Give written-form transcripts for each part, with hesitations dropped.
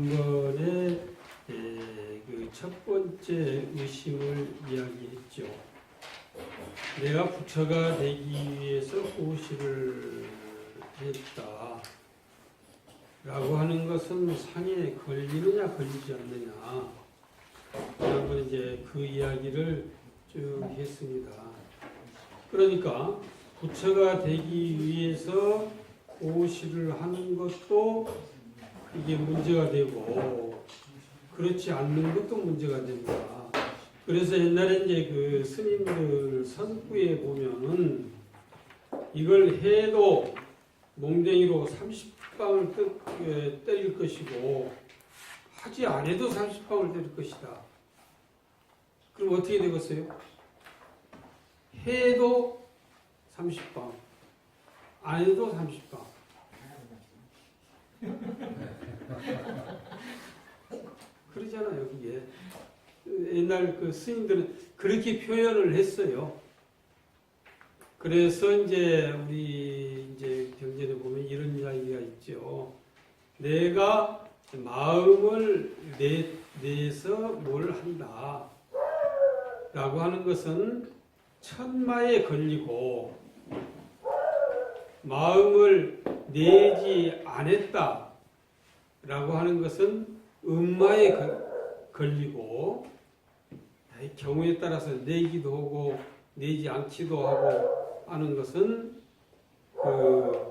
지난번에 그 첫 번째 의심을 이야기했죠. 내가 부처가 되기 위해서 호시를 했다 라고 하는 것은 상에 걸리느냐 걸리지 않느냐, 지난번에 이제 그 이야기를 쭉 했습니다. 그러니까 부처가 되기 위해서 호시를 하는 것도 이게 문제가 되고, 그렇지 않는 것도 문제가 됩니다. 그래서 옛날에 이제 그 스님들 선구에 보면은 이걸 해도 몽댕이로 30방을 때릴 것이고, 하지 안 해도 30방을 때릴 것이다. 그럼 어떻게 되겠어요? 해도 30방, 안 해도 30방. 그러잖아요, 그게. 옛날 그 스님들은 그렇게 표현을 했어요. 그래서 이제 우리 이제 경전에 보면 이런 이야기가 있죠. 내가 마음을 내서 뭘 한다 라고 하는 것은 천마에 걸리고, 마음을 내지 않았다 라고 하는 것은 음마에 걸리고, 경우에 따라서 내기도 하고 내지 않기도 하고 하는 것은 그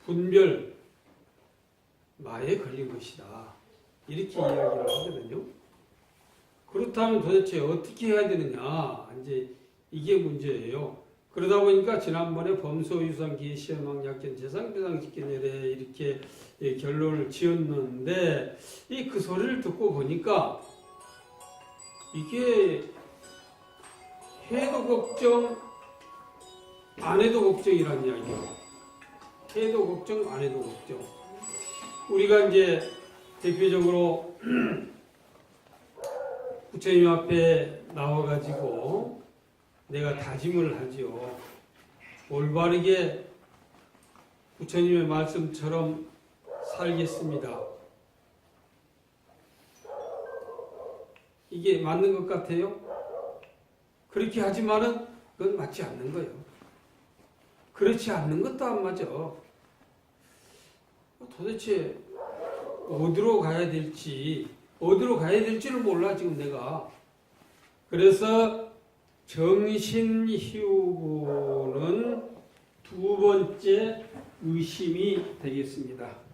분별 마에 걸린 것이다, 이렇게 이야기를 하거든요. 그렇다면 도대체 어떻게 해야 되느냐, 이제 이게 문제예요. 그러다 보니까 지난번에 범소유상기 시험학약견 재상배상직견열에 이렇게 결론을 지었는데, 그 소리를 듣고 보니까 이게 해도 걱정 안 해도 걱정이라는 이야기예요. 해도 걱정 안 해도 걱정. 우리가 이제 대표적으로 부처님 앞에 나와가지고 내가 다짐을 하지요. 올바르게 부처님의 말씀처럼 살겠습니다. 이게 맞는 것 같아요? 그렇게 하지만은 그건 맞지 않는 거예요. 그렇지 않는 것도 안 맞아. 도대체 어디로 가야 될지를 몰라 지금 내가. 그래서 정신희우부는 두 번째 의심이 되겠습니다.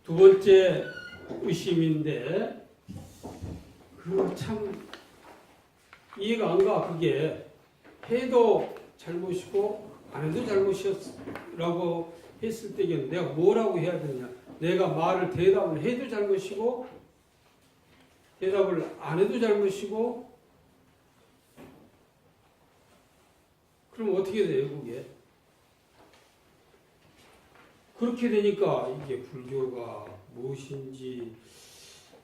두 번째 의심인데, 그 참 이해가 안 가. 그게 해도 잘못이고 안 해도 잘못이었라고 했을 때에는 내가 뭐라고 해야 되느냐. 내가 대답을 해도 잘못이고 대답을 안 해도 잘못이고, 그럼 어떻게 돼요 그게? 그렇게 되니까 이게 불교가 무엇인지,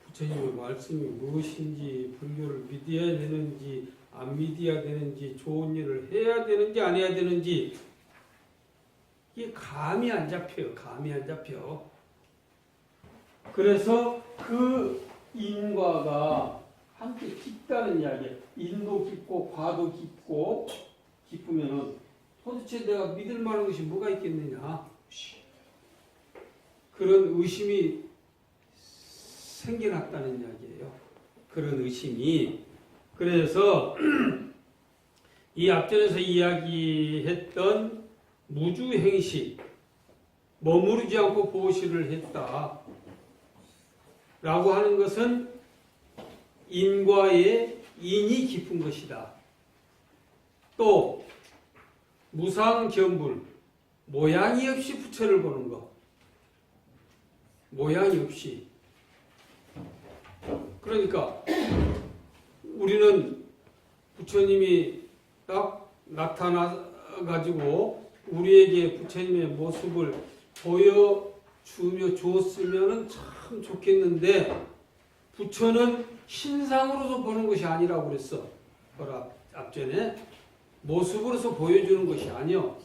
부처님의 말씀이 무엇인지, 불교를 믿어야 되는지 안 믿어야 되는지, 좋은 일을 해야 되는지 안 해야 되는지, 이게 감이 안 잡혀. 그래서 그 인과가 함께 깊다는 이야기예요. 인도 깊고 과도 깊으면은 도대체 내가 믿을 만한 것이 뭐가 있겠느냐, 그런 의심이 생겨났다는 이야기예요. 그런 의심이. 그래서 이 앞전에서 이야기했던 무주행시, 머무르지 않고 보시를 했다 라고 하는 것은 인과의 인이 깊은 것이다. 또 무상견불, 모양이 없이 부처를 보는 것, 모양이 없이. 그러니까 우리는 부처님이 딱 나타나가지고 우리에게 부처님의 모습을 보여주며 주었으면 참 좋겠는데, 부처는 신상으로서 보는 것이 아니라고 그랬어. 앞전에 모습으로서 보여주는 것이 아니요.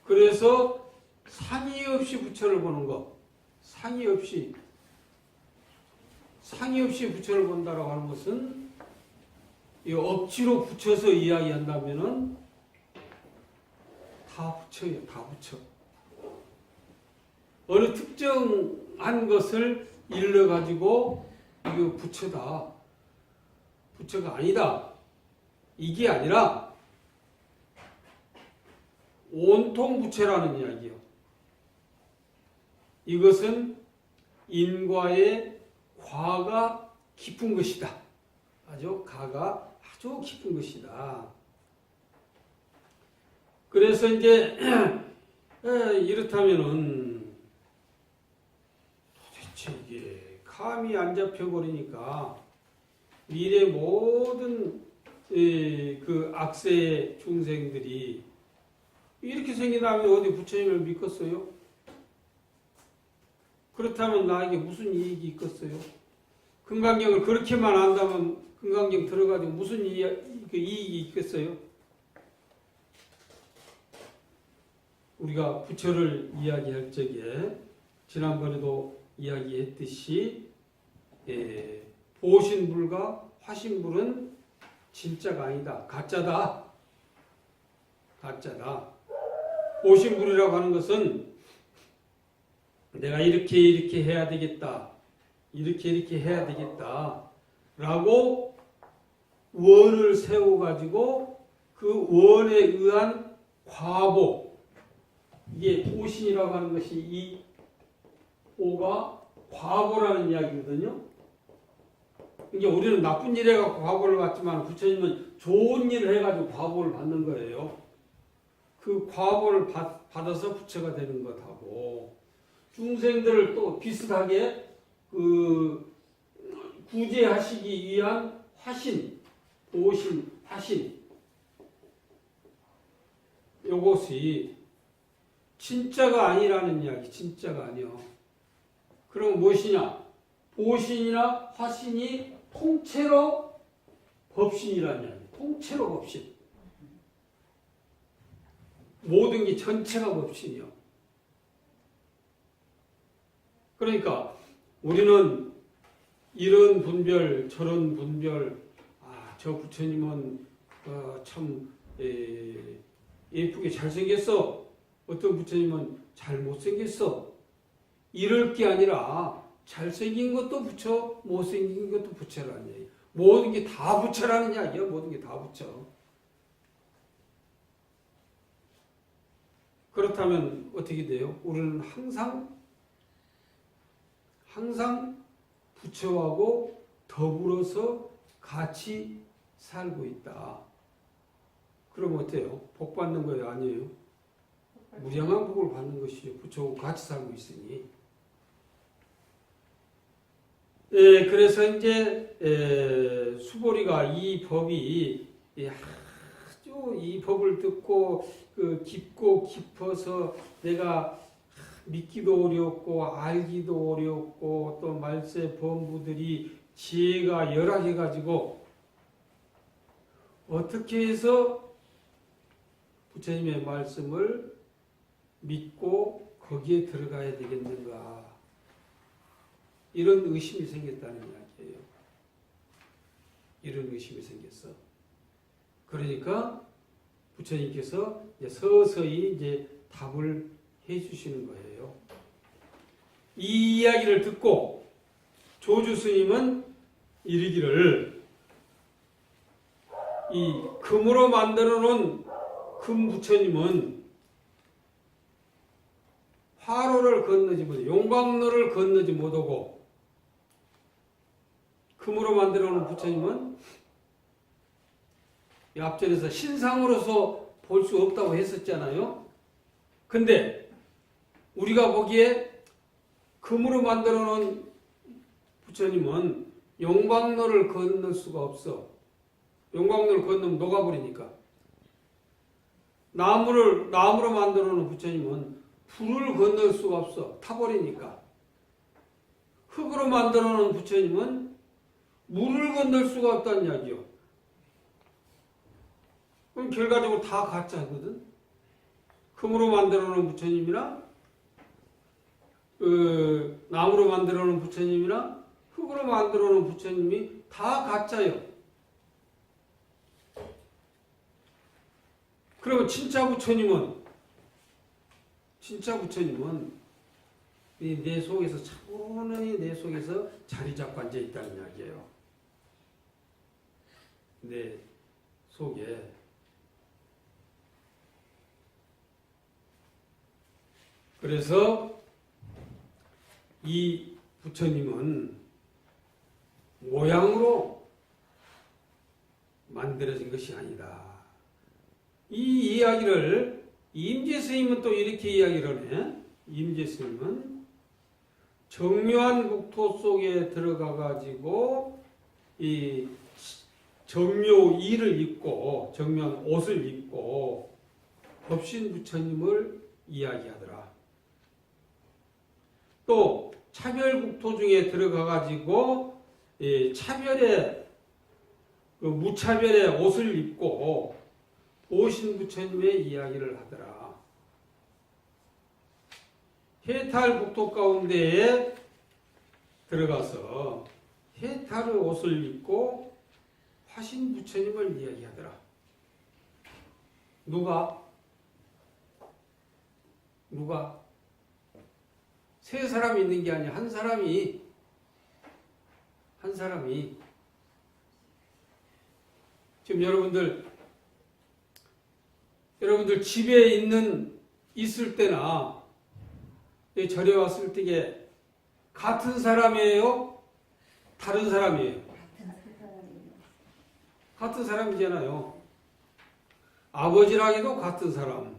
그래서 상의 없이 부처를 보는 것, 상의 없이 부처를 본다라고 하는 것은 이 억지로 붙여서 이야기한다면은 다 부처예요, 다 부처. 어느 특정한 것을 일러 가지고 이거 부처다, 부처가 아니다, 이게 아니라 온통 부처라는 이야기요. 이것은 인과의 과가 깊은 것이다. 가가 아주 깊은 것이다. 그래서 이제 이렇다면은 도대체 이게 감이 안 잡혀버리니까 미래 모든 그 악세의 중생들이 이렇게 생긴 다음에 어디 부처님을 믿겠어요? 그렇다면 나에게 무슨 이익이 있겠어요? 금강경을 그렇게만 안다면 금강경 들어가지고 무슨 이익이 있겠어요? 우리가 부처를 이야기할 적에 지난번에도 이야기했듯이 보신불과 화신불은 진짜가 아니다. 가짜다. 가짜다. 보신불이라고 하는 것은 내가 이렇게 해야 되겠다. 이렇게 해야 되겠다. 라고 원을 세워가지고 그 원에 의한 과보. 이게 보신이라고 하는 것이 이 오가 과보라는 이야기거든요. 이게 우리는 나쁜 일 해가지고 과보를 받지만 부처님은 좋은 일을 해가지고 과보를 받는 거예요. 그 과보를 받아서 부처가 되는 것하고 중생들을 또 비슷하게 구제하시기 위한 화신, 보신, 화신 요것이 진짜가 아니라는 이야기, 진짜가 아니요. 그럼 무엇이냐? 보신이나 화신이 통째로 법신이라는 이야기. 통째로 법신. 모든 게 전체가 법신이요. 그러니까 우리는 이런 분별, 저런 분별, 저 부처님은 참 예쁘게 잘생겼어. 어떤 부처님은 잘 못생겼어. 이럴 게 아니라 잘생긴 것도 부처, 못생긴 것도 부처라는 얘기. 모든 게 다 부처라는 이야기야. 모든 게 다 부처. 그렇다면 어떻게 돼요? 우리는 항상 부처하고 더불어서 같이 살고 있다. 그럼 어때요? 복 받는 거예요? 아니에요? 무량한 복을 받는 것이죠. 부처하고 같이 살고 있으니. 그래서 이제 수보리가 이 법이 아주 이 법을 듣고 깊고 깊어서 내가 믿기도 어렵고 알기도 어렵고 또 말세 범부들이 지혜가 열악해가지고 어떻게 해서 부처님의 말씀을 믿고 거기에 들어가야 되겠는가, 이런 의심이 생겼다는 이야기예요. 이런 의심이 생겼어. 그러니까 부처님께서 이제 서서히 이제 답을 해주시는 거예요. 이 이야기를 듣고 조주 스님은 이르기를, 이 금으로 만들어 놓은 금 부처님은 화로를 건너지 못하고 용광로를 건너지 못하고, 금으로 만들어 놓은 부처님은 앞전에서 신상으로서 볼 수 없다고 했었잖아요. 근데 우리가 보기에 금으로 만들어 놓은 부처님은 용광로를 건널 수가 없어. 용광로를 건너면 녹아버리니까. 나무로 만들어 놓은 부처님은 불을 건널 수가 없어. 타버리니까. 흙으로 만들어 놓은 부처님은 물을 건널 수가 없다는 이야기요. 그럼 결과적으로 다 가짜거든. 금으로 만들어 놓은 부처님이나 나무로 만들어 놓은 부처님이나 흙으로 만들어 놓은 부처님이 다 가짜요. 그러면 진짜 부처님은 이 내 속에서 차분히 내 속에서 자리 잡고 앉아 있다는 이야기예요. 내 속에. 그래서 이 부처님은 모양으로 만들어진 것이 아니다. 이 이야기를 임재 스님은 또 이렇게 이야기를 해. 임재 스님은 정묘한 국토 속에 들어가 가지고 이 정묘衣를 입고 정묘한 옷을 입고 법신 부처님을 이야기하더라. 또 차별 국토 중에 들어가 가지고 차별의 무차별의 옷을 입고 오신 부처님의 이야기를 하더라. 해탈 국토 가운데에 들어가서 해탈의 옷을 입고 화신 부처님을 이야기하더라. 누가? 세 사람이 있는 게 아니야. 한 사람이 지금 여러분들 집에 있을 때나 절에 왔을 때에 같은 사람이에요? 다른 사람이에요? 같은 사람이잖아요. 아버지라 해도 같은 사람,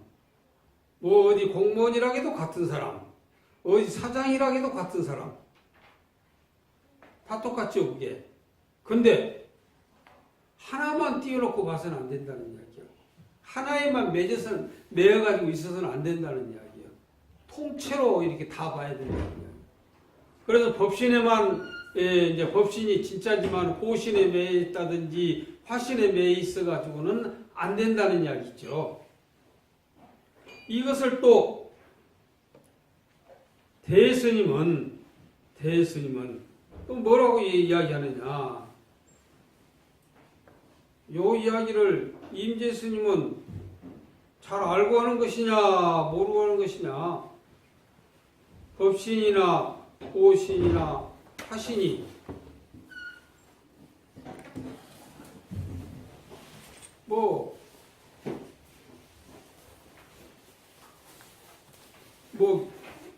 뭐 어디 공무원이라 해도 같은 사람, 어디 사장이라 해도 같은 사람. 다 똑같죠, 그게. 근데 하나만 띄워놓고 봐서는 안 된다는 이야기야. 하나에만 매여가지고 있어서는 안 된다는 이야기야. 통째로 이렇게 다 봐야 된다는 이야기야. 그래서 법신에만, 이제 법신이 진짜지만 호신에 매여 있다든지 화신에 매여 있어가지고는 안 된다는 이야기죠. 이것을 또 대스님은 또 뭐라고 이야기하느냐. 요 이야기를 임재 스님은 잘 알고 하는 것이냐 모르고 하는 것이냐. 법신이나 호신이나 화신이 뭐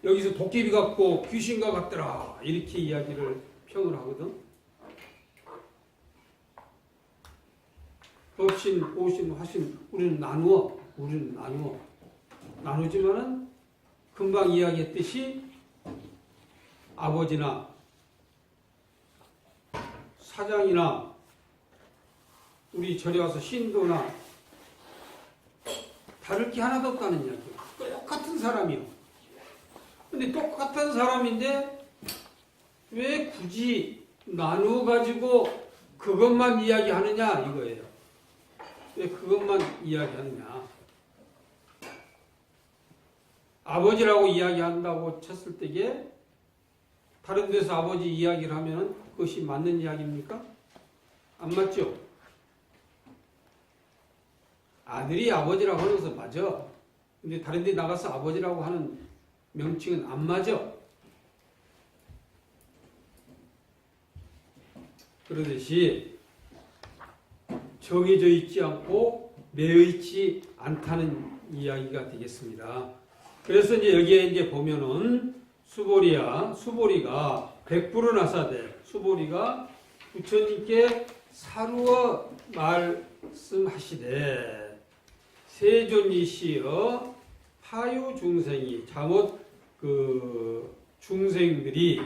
여기서 도깨비 같고 귀신과 같더라 이렇게 이야기를 평을 하거든. 법신, 호신, 화신 우리는 나누지만은 금방 이야기했듯이 아버지나 사장이나 우리 절에 와서 신도나 다를 게 하나도 없다는 이야기예요. 똑같은 사람이요. 근데 똑같은 사람인데 왜 굳이 나누어 가지고 그것만 이야기하느냐 이거예요. 왜 그것만 이야기하느냐. 아버지라고 이야기한다고 쳤을 때에 다른 데서 아버지 이야기를 하면 그것이 맞는 이야기입니까? 안 맞죠? 아들이 아버지라고 하는 것은 맞아. 근데 다른 데 나가서 아버지라고 하는 명칭은 안 맞아. 그러듯이 정해져 있지 않고 매여 있지 않다는 이야기가 되겠습니다. 그래서 이제 여기에 이제 보면은 수보리가 백불을 나사되 수보리가 부처님께 사루어 말씀하시되 세존이시여 하유 중생이 잘못 중생들이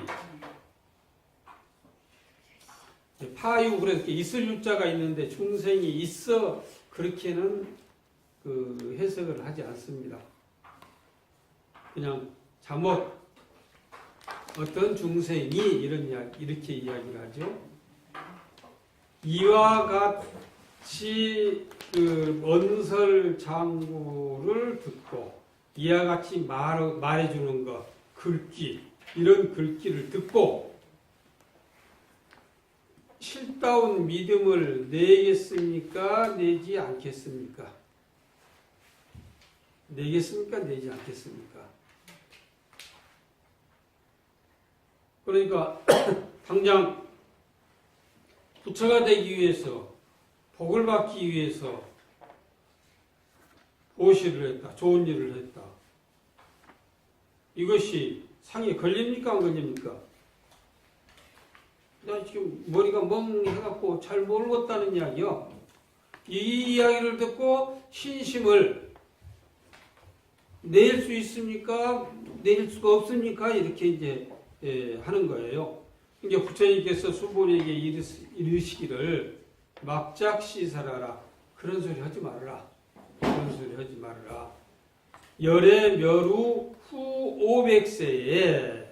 파유 그래서 있을 유자가 있는데 중생이 있어 그렇게는 그 해석을 하지 않습니다. 그냥 잠옷 어떤 중생이 이렇게 이야기를 하죠. 이와 같이 그 언설 장구를 듣고 이와 같이 말해주는 것, 글귀 이런 글귀를 듣고 실다운 믿음을 내겠습니까? 내지 않겠습니까? 내겠습니까? 내지 않겠습니까? 그러니까 당장 부처가 되기 위해서 복을 받기 위해서 보시를 했다. 좋은 일을 했다. 이것이 상에 걸립니까? 안 걸립니까? 나 지금 머리가 멍해갖고 잘 모르겠다는 이야기요. 이 이야기를 듣고 신심을 낼 수 있습니까? 낼 수가 없습니까? 이렇게 이제 하는 거예요. 이제 부처님께서 수보리에게 이르시기를 막작시살하라. 그런 소리 하지 말아라. 그런 소리 하지 말아라. 열애 멸후 후 500세에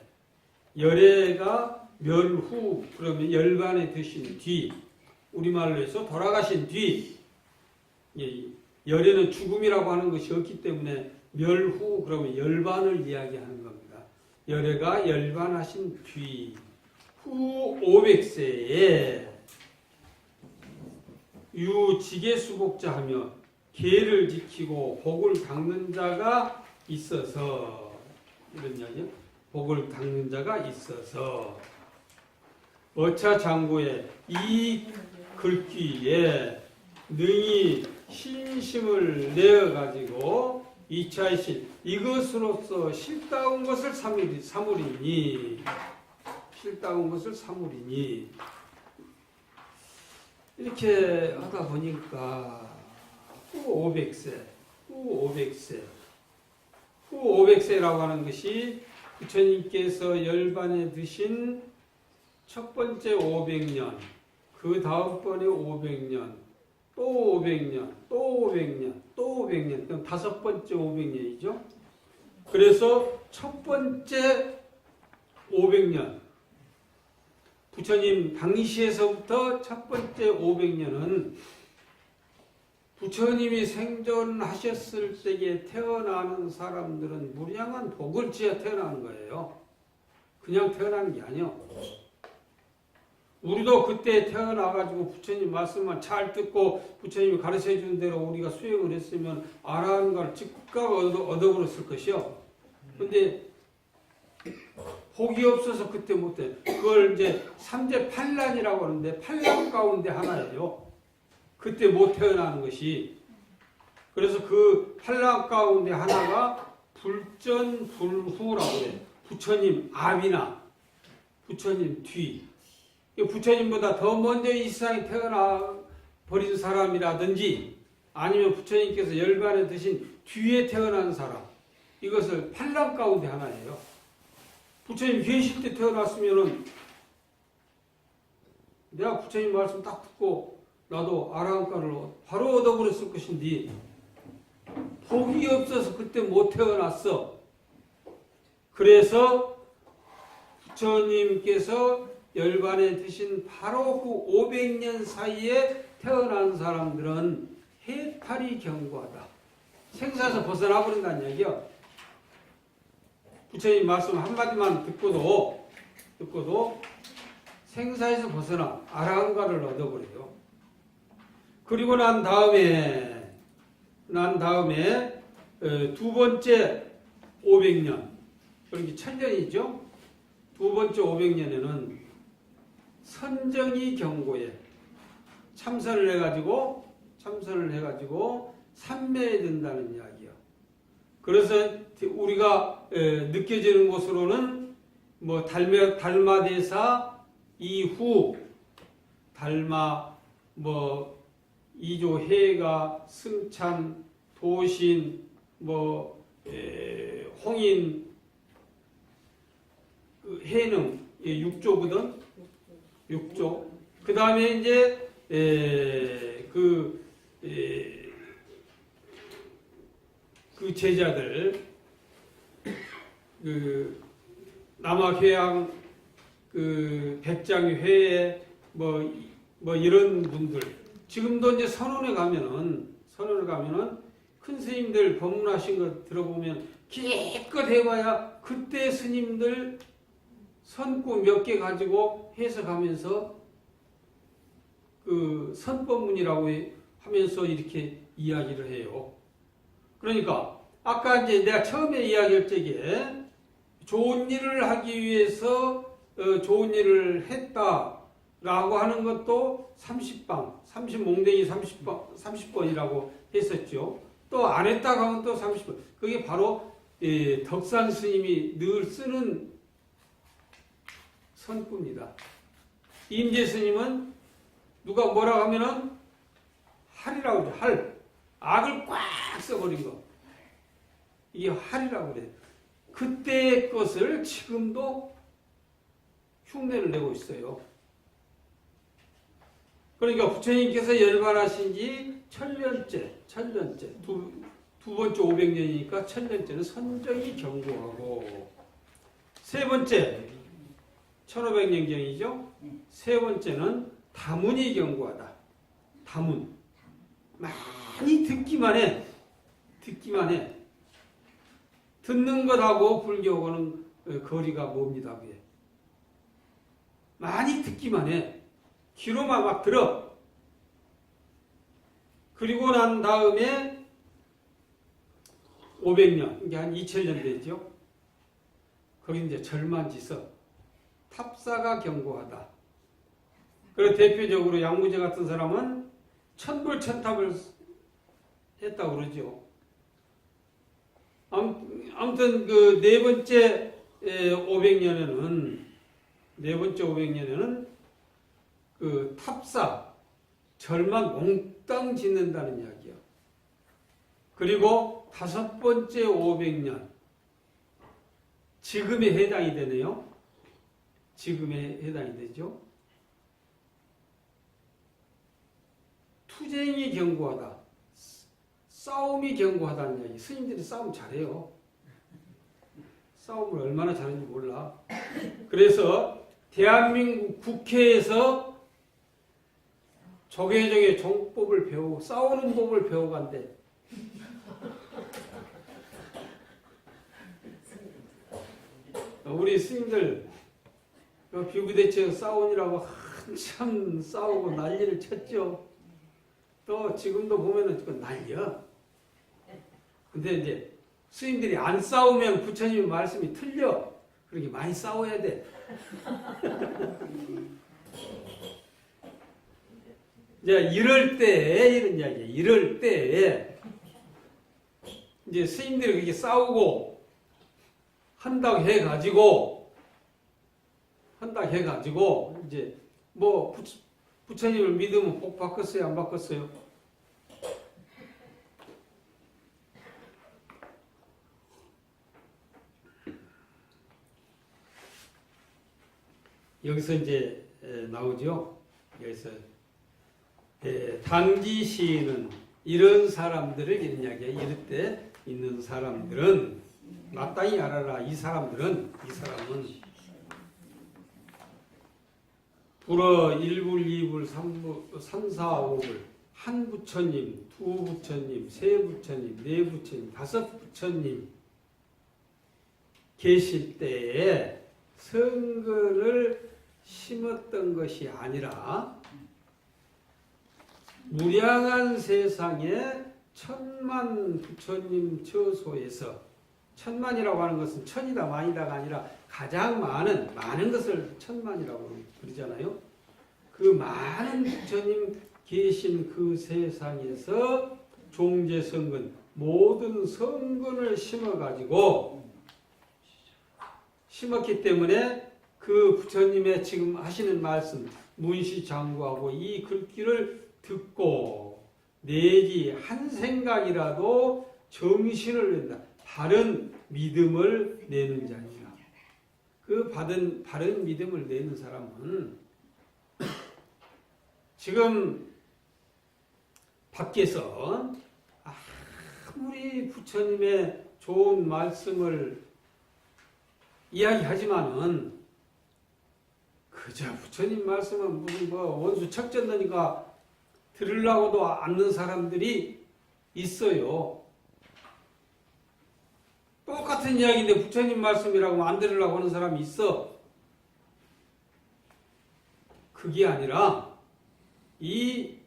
열애가 멸후 그러면 열반에 드신 뒤 우리말로 해서 돌아가신 뒤 열애는 죽음이라고 하는 것이 없기 때문에 멸후 그러면 열반을 이야기하는 겁니다. 열애가 열반하신 뒤 후 500세에 유지계수복자 하며 계를 지키고 복을 닦는 자가 있어서 이런 이야기요. 복을 닦는 자가 있어서 어차 장구에 이 글귀에 능히 신심을 내어가지고 이차이신 이것으로서 실다운 것을 삼으리니 실다운 것을 삼으리니 이렇게 하다 보니까 후 500세라고 하는 것이 부처님께서 열반에 드신 첫 번째 500년, 그 다음번에 500년, 또 500년, 또 500년, 또 500년, 그럼 다섯 번째 500년이죠. 그래서 첫 번째 500년, 부처님 당시에서부터 첫 번째 500년은 부처님이 생존하셨을 때에 태어나는 사람들은 무량한 복을 지어 태어나는 거예요. 그냥 태어나는 게 아니요. 우리도 그때 태어나가지고 부처님 말씀만 잘 듣고 부처님이 가르쳐 준 대로 우리가 수행을 했으면 아라는 걸 즉각 얻어버렸을 것이요. 근데 복이 없어서 그때 못해. 그걸 이제 삼재 팔란이라고 하는데 팔란 가운데 하나예요. 그때 못 태어나는 것이. 그래서 그 팔란 가운데 하나가 불전불후라고 해요. 부처님 앞이나 부처님 뒤. 부처님보다 더 먼저 이 세상에 태어나 버린 사람이라든지 아니면 부처님께서 열반에 드신 뒤에 태어난 사람. 이것을 팔란 가운데 하나예요. 부처님 계실 때 태어났으면은 내가 부처님 말씀 딱 듣고 나도 아라한가를 바로 얻어버렸을 것인데 복이 없어서 그때 못 태어났어. 그래서 부처님께서 열반에 드신 바로 그 500년 사이에 태어난 사람들은 해탈이 견고하다. 생사에서 벗어나 버린다는 얘기야. 부처님 말씀 한마디만 듣고도 생사에서 벗어나 아라한가를 얻어버려요. 그리고 난 다음에 두 번째 500년, 그러니까 천년이죠. 두 번째 500년에는 선정이 경고에 참선을 해가지고 삼매에 든다는 이야기요. 그래서 우리가 느껴지는 것으로는 뭐 달마대사 이후 달마 뭐 이조 해가 승참 도신 홍인 해능 6조거든. 6조. 그 다음에 이제 그 제자들 그 남학회양 그 백장회에 뭐 이런 분들 지금도 이제 선원에 가면은 큰 스님들 법문하신 거 들어보면 기껏 해봐야 그때 스님들 선구 몇 개 가지고 해석하면서 그 선법문이라고 하면서 이렇게 이야기를 해요. 그러니까 아까 이제 내가 처음에 이야기할 적에 좋은 일을 하기 위해서 좋은 일을 했다라고 하는 것도 30방, 30몽댕이 30번이라고 했었죠. 또 안 했다고 하면 또 30번. 그게 바로 덕산 스님이 늘 쓰는 선구입니다. 임재 스님은 누가 뭐라고 하면은 할이라고 그래. 할. 악을 꽉 써버린 거. 이게 할이라고 그래. 그때의 것을 지금도 흉내를 내고 있어요. 그러니까 부처님께서 열반하신 지 천년째, 두 번째 500년이니까 천년째는 선정이 경고하고, 세 번째 1500년경이죠. 세 번째는 다문이 경고하다. 다문. 많이 듣기만 해. 듣는 것하고 불교하고는 거리가 멉니다. 그게. 많이 듣기만 해. 귀로만 막 들어. 그리고 난 다음에 500년, 이게 한 2000년 됐죠. 거기 이제 절만지서 탑사가 경고하다. 그리고 대표적으로 양무제 같은 사람은 천불천탑을 했다고 그러죠. 아무튼 그 네 번째 500년에는 그 탑사 절만 몽땅 짓는다는 이야기야. 그리고 다섯 번째 500년 지금에 해당이 되네요. 지금에 해당이 되죠. 투쟁이 경고하다. 싸움이 경고하다는 이야기. 스님들이 싸움 잘해요. 싸움을 얼마나 잘하는지 몰라. 그래서 대한민국 국회에서 조계종의 정법을 배우고 싸우는 법을 배워간대. 우리 스님들 비구대체 싸우느라고 한참 싸우고 난리를 쳤죠. 또 지금도 보면은 그 난리야. 근데 이제 스님들이 안 싸우면 부처님 말씀이 틀려. 그렇게 많이 싸워야 돼. 이제 이럴 때 이런 이야기야. 이럴 때 이제 스님들이 그렇게 싸우고 한다고 해가지고 이제 뭐 부처님을 믿으면 복 바꿨어요, 안 바꿨어요? 여기서 이제 나오죠. 여기서 당지 시인은 이런 사람들을 이런 이야기야. 이럴 때 있는 사람들은 마땅히 알아라. 이 사람은 불어 1불, 2불, 3불, 3, 4, 5불 한 부처님, 두 부처님, 세 부처님, 네 부처님, 다섯 부처님 계실 때에 성근을 심었던 것이 아니라 무량한 세상에 천만 부처님 처소에서, 천만이라고 하는 것은 천이다 만이다가 아니라 가장 많은 것을 천만이라고 그러잖아요. 그 많은 부처님 계신 그 세상에서 종제성근, 모든 성근을 심었기 때문에 그 부처님의 지금 하시는 말씀, 문시장구하고 이 글귀를 듣고 내지 한 생각이라도 정신을 낸다. 바른 믿음을 내는 자니라. 그 그 받은 바른 믿음을 내는 사람은 지금 밖에서 아무리 부처님의 좋은 말씀을 이야기하지만은 그저 부처님 말씀은 무슨 원수 척전너니까 들으려고도 않는 사람들이 있어요. 똑같은 이야기인데 부처님 말씀이라고 안 들으려고 하는 사람이 있어. 그게 아니라 이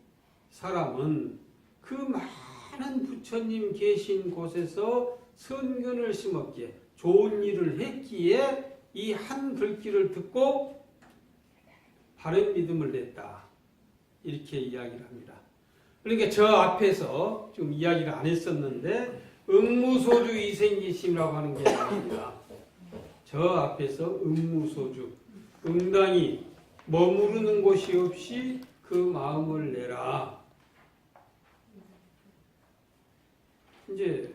사람은 그 많은 부처님 계신 곳에서 선근을 심었기에 좋은 일을 했기에 이 한 글귀를 듣고 바른 믿음을 냈다. 이렇게 이야기를 합니다. 그러니까 저 앞에서 좀 이야기를 안 했었는데 응무소주 이생기심이라고 하는 게 나옵니다. 저 앞에서 응무소주, 응당이 머무르는 곳이 없이 그 마음을 내라. 이제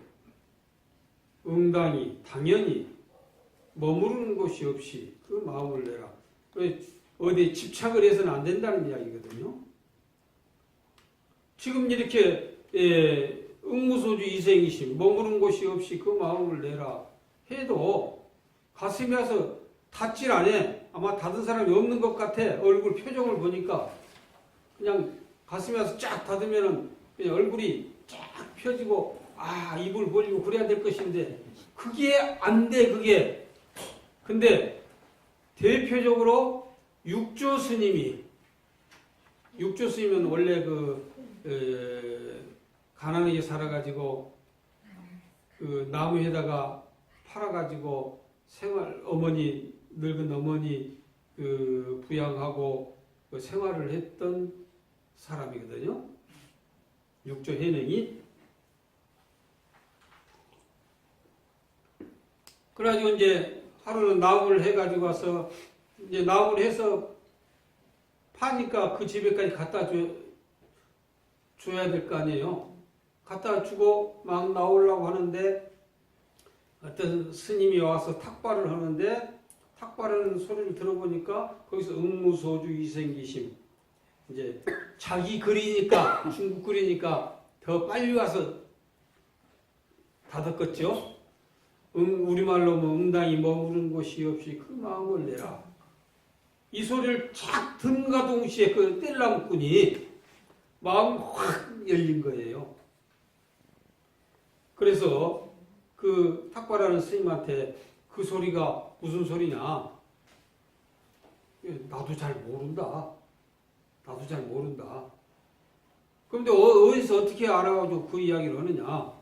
응당이 당연히 머무르는 곳이 없이 그 마음을 내라. 어디 집착을 해서는 안 된다는 이야기거든요. 지금 이렇게 응무소주 이생이심 머무른 곳이 없이 그 마음을 내라 해도 가슴에 와서 닫질 않아. 아마 닫은 사람이 없는 것 같아. 얼굴 표정을 보니까 그냥 가슴에 와서 쫙 닫으면은 그냥 얼굴이 쫙 펴지고 입을 벌리고 그래야 될 것인데 그게 안 돼. 그게 근데 대표적으로 육조 스님은 원래 가난하게 살아가지고 그 나무에다가 팔아가지고 늙은 어머니 부양하고 생활을 했던 사람이거든요. 육조 해능이. 그래가지고 이제 하루는 나무를 해가지고 와서 이제 나무를 해서 파니까 그 집에까지 갖다 줘야 될 거 아니에요. 갖다 주고 막 나오려고 하는데 어떤 스님이 와서 탁발을 하는데 탁발하는 소리를 들어보니까 거기서 응무소주 이생기심 이제 자기 글이니까 중국 글이니까 더 빨리 와서 닫았겠죠. 우리말로 응당이 머무른 곳이 없이 그 마음을 내라. 이 소리를 착 듣는가 동시에 그 뗄나무꾼이 마음이 확 열린 거예요. 그래서 그 탁발하는 스님한테 그 소리가 무슨 소리냐? 나도 잘 모른다. 그런데 어디서 어떻게 알아가지고 그 이야기를 하느냐?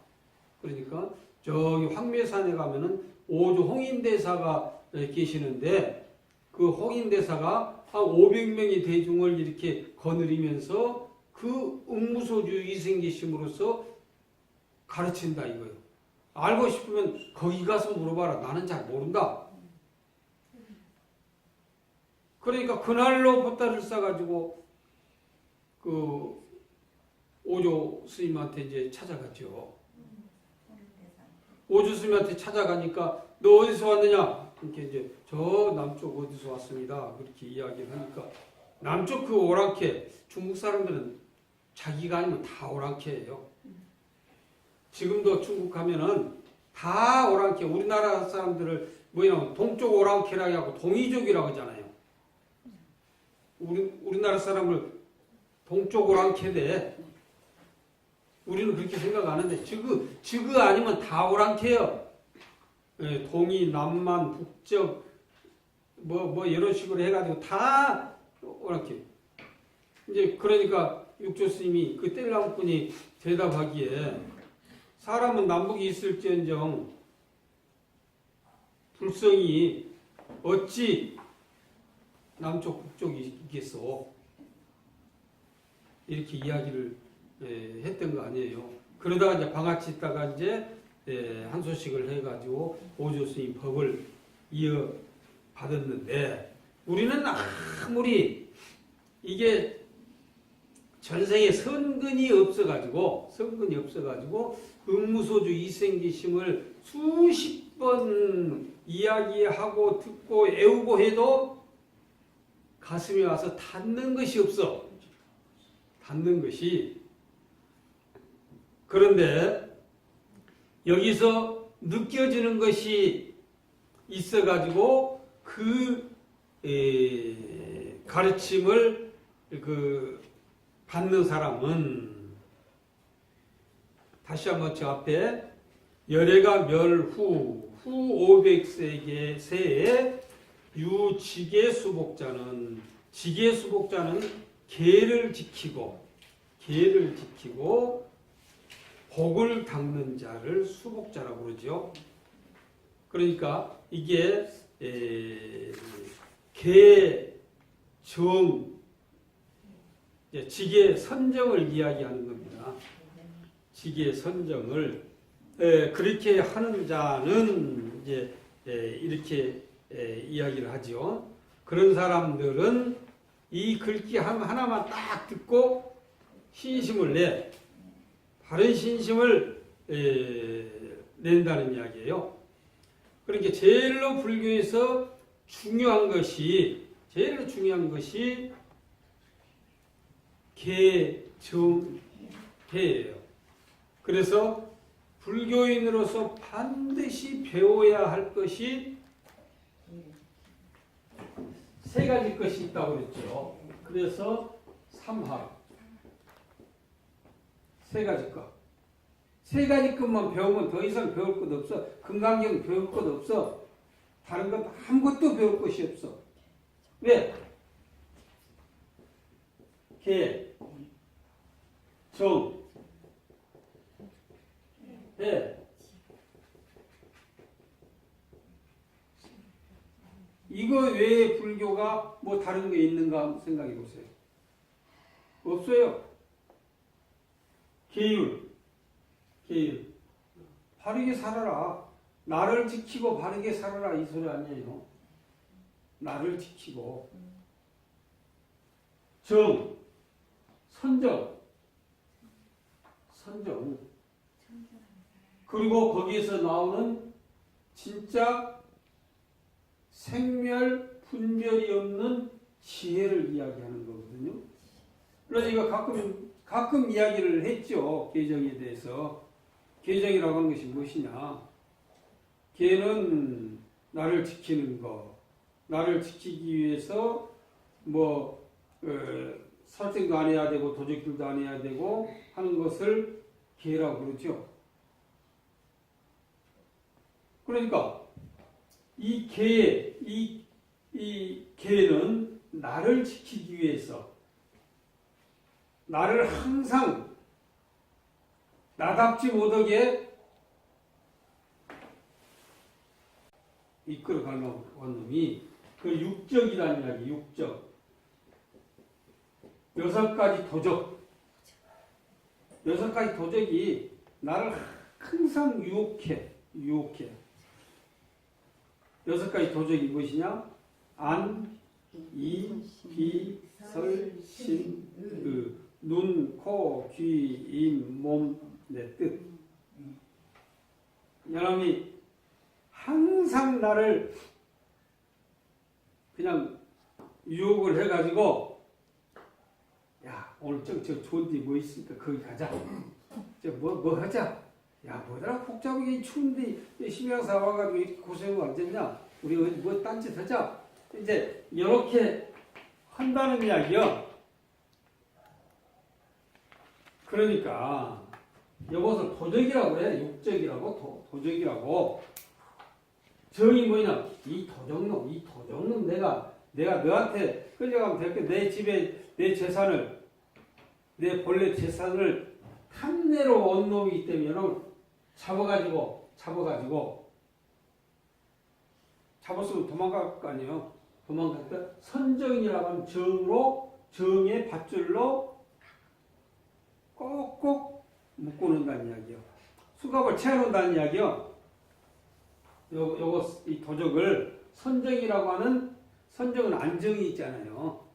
그러니까 저기 황매산에 가면은 오조 홍인대사가 계시는데 그 홍인대사가 한 500명의 대중을 이렇게 거느리면서 그 응무소주 이생기심으로써 가르친다 이거예요. 알고 싶으면 거기 가서 물어봐라. 나는 잘 모른다. 그러니까 그날로 보따리를 싸가지고 그 오조 스님한테 이제 찾아갔죠. 오조 스님한테 찾아가니까 너 어디서 왔느냐? 이렇게 이제 저 남쪽 어디서 왔습니다. 그렇게 이야기를 하니까 남쪽 그 오랑캐 중국 사람들은 자기가 아니면 다 오랑캐예요. 지금도 중국 가면은 다 오랑캐. 우리나라 사람들을 동쪽 오랑캐라고 하고 동이족이라고 하잖아요. 우리나라 사람을 동쪽 오랑캐대. 우리는 그렇게 생각 안 하는데 지그 아니면 다 오랑캐요. 예, 동이, 남만, 북적 뭐 이런 식으로 해가지고 다 오랑캐. 이제 그러니까 육조 스님이 그 뗄나무꾼이 대답하기에 사람은 남북이 있을지언정 불성이 어찌 남쪽 북쪽이 있겠소? 이렇게 이야기를 했던 거 아니에요. 그러다가 이제 방아치 있다가 이제 한 소식을 해가지고 오조 스님 법을 이어받았는데 우리는 아무리 이게 전생에 선근이 없어가지고 응무소주 이생기심을 수십 번 이야기하고 듣고 애우고 해도 가슴에 와서 닿는 것이 없어. 닿는 것이. 그런데 여기서 느껴지는 것이 있어가지고 그 가르침을 받는 사람은 다시 한번 저 앞에 열애가 멸후 후 500세에 유지계수복자는 지계수복자는 계를 지키고 복을 닦는 자를 수복자라고 그러죠. 그러니까 이게 계정 지계 선정을 이야기하는 겁니다. 지계 선정을 그렇게 하는 자는 이제 이렇게 이야기를 하죠. 그런 사람들은 이 글귀 하나만 딱 듣고 신심을 내 바른 신심을 낸다는 이야기예요. 그러니까 제일로 불교에서 중요한 것이 계정계예요. 그래서 불교인으로서 반드시 배워야 할 것이 세 가지 것이 있다고 그랬죠. 그래서 삼학 세 가지 것. 세 가지 것만 배우면 더 이상 배울 것 없어. 금강경 배울 것 없어. 다른 것 아무것도 배울 것이 없어. 왜? 계, 정, 배. 이거 외에 불교가 뭐 다른 게 있는가 한번 생각해 보세요. 없어요. 계율. 바르게 살아라. 나를 지키고 바르게 살아라. 이 소리 아니에요. 나를 지키고. 정. 선정. 그리고 거기에서 나오는 진짜 생멸, 분별이 없는 지혜를 이야기하는 거거든요. 그래서 이거 가끔 이야기를 했죠. 계정에 대해서. 계정이라고 하는 것이 무엇이냐. 계는 나를 지키는 거. 나를 지키기 위해서 설정도 안 해야 되고 도적질도 안 해야 되고 하는 것을 계라고 그러죠. 그러니까 이 계는 나를 지키기 위해서 나를 항상 나답지 못하게 이끌어가는 놈이 그 육적이라는 이야기, 육적. 6가지 도적. 6가지 도적이 나를 항상 유혹해. 6가지 도적이 무엇이냐? 안, 이, 비, 설, 신, 눈, 코, 귀, 입, 몸, 내 뜻. 여러분이 항상 나를 그냥 유혹을 해가지고 야 오늘 저 좋은 데 뭐 있으니까 거기 가자. 뭐 하자. 야 뭐더라 복잡하게 추운데 심야사 와가지고 고생을 안 됐냐. 우리 어디 뭐 딴짓 하자. 이제 이렇게 한다는 이야기요. 그러니까 이것을 도적이라고 해. 육적이라고 도적이라고. 정이 뭐냐? 이 도적놈 내가 너한테 끌려가면 될게 내 집에 내 재산을 내 본래 재산을 탐내러 온 놈이기 때문에 여러분 잡았으면 도망갈 거 아니에요. 도망갈 때 선정이라고 하는 정의 밧줄로 꼭꼭 묶어놓는다는 이야기요. 수갑을 채워놓는다는 이야기요. 이 도적을 선정이라고 하는 선정은 안정이 있잖아요.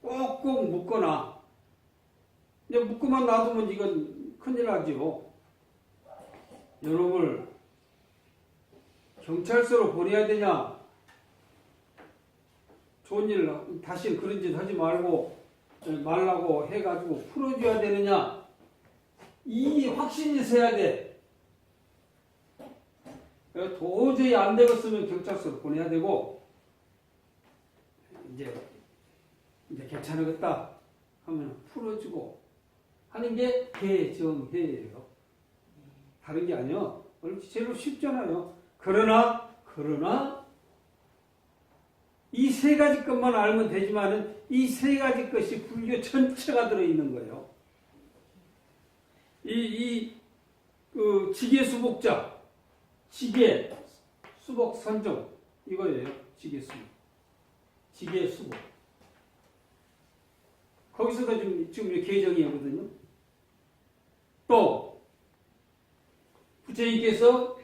꼭꼭 묶거나 이제 묶고만 놔두면 이건 큰일 나죠. 여러분을 경찰서로 보내야 되냐? 좋은 일 다시 그런 짓 하지 말라고 해가지고 풀어줘야 되느냐? 이 확신이 있어야 돼. 도저히 안 되겠으면 경찰서로 보내야 되고, 이제 괜찮으겠다 하면 풀어주고 하는 게 개정회예요. 다른 게 아니요. 제일 쉽잖아요. 그러나 이 세 가지 것만 알면 되지만은 이 세 가지 것이 불교 전체가 들어있는 거예요. 그 지계수복자, 지계, 수복, 선정 이거예요. 지계수복, 지계수복. 거기서도 지금 개정이거든요. 또 부처님께서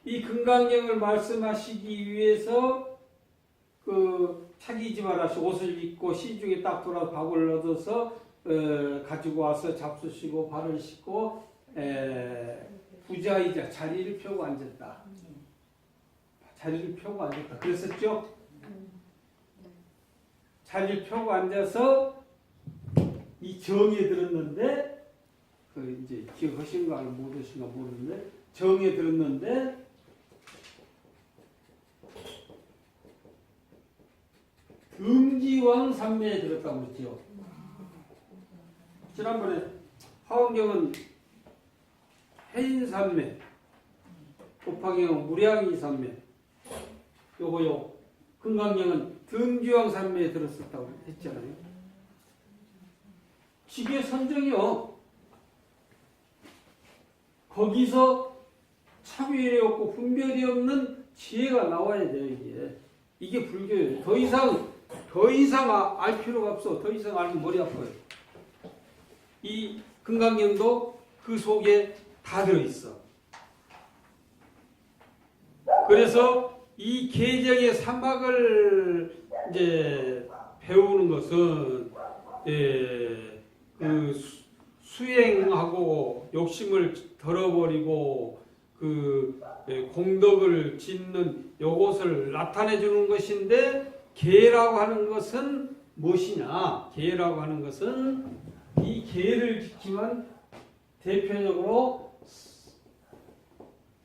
이 금강경을 말씀하시기 위해서 차기지 마라시 옷을 입고 시중에 딱 돌아서 밥을 얻어서 가지고 와서 잡수시고 발을 씻고 부자이자 자리를 펴고 앉았다. 자리를 펴고 앉았다. 그랬었죠? 자리를 펴고 앉아서 이 정에 들었는데 이제 기억하신가 모르신가 모르는데 정에 들었는데 음지왕 삼매에 들었다고 그랬죠. 지난번에 화엄경은 해인삼매, 법화경은 무량이 삼매, 요거요. 금강경은 등지왕 삼매에 들었었다고 했잖아요. 지계 선정이요. 거기서 차별이 없고 분별이 없는 지혜가 나와야 돼요. 이게 불교예요. 더 이상 알 필요가 없어. 더 이상 알면 머리 아파요. 이 금강경도 그 속에 다 들어있어. 그래서 이 계정의 삼박을 이제 배우는 것은 그 수행하고 욕심을 덜어버리고 그 공덕을 짓는 요것을 나타내 주는 것인데, 계라고 하는 것은 무엇이냐? 계라고 하는 것은 이 계를 지키면 대표적으로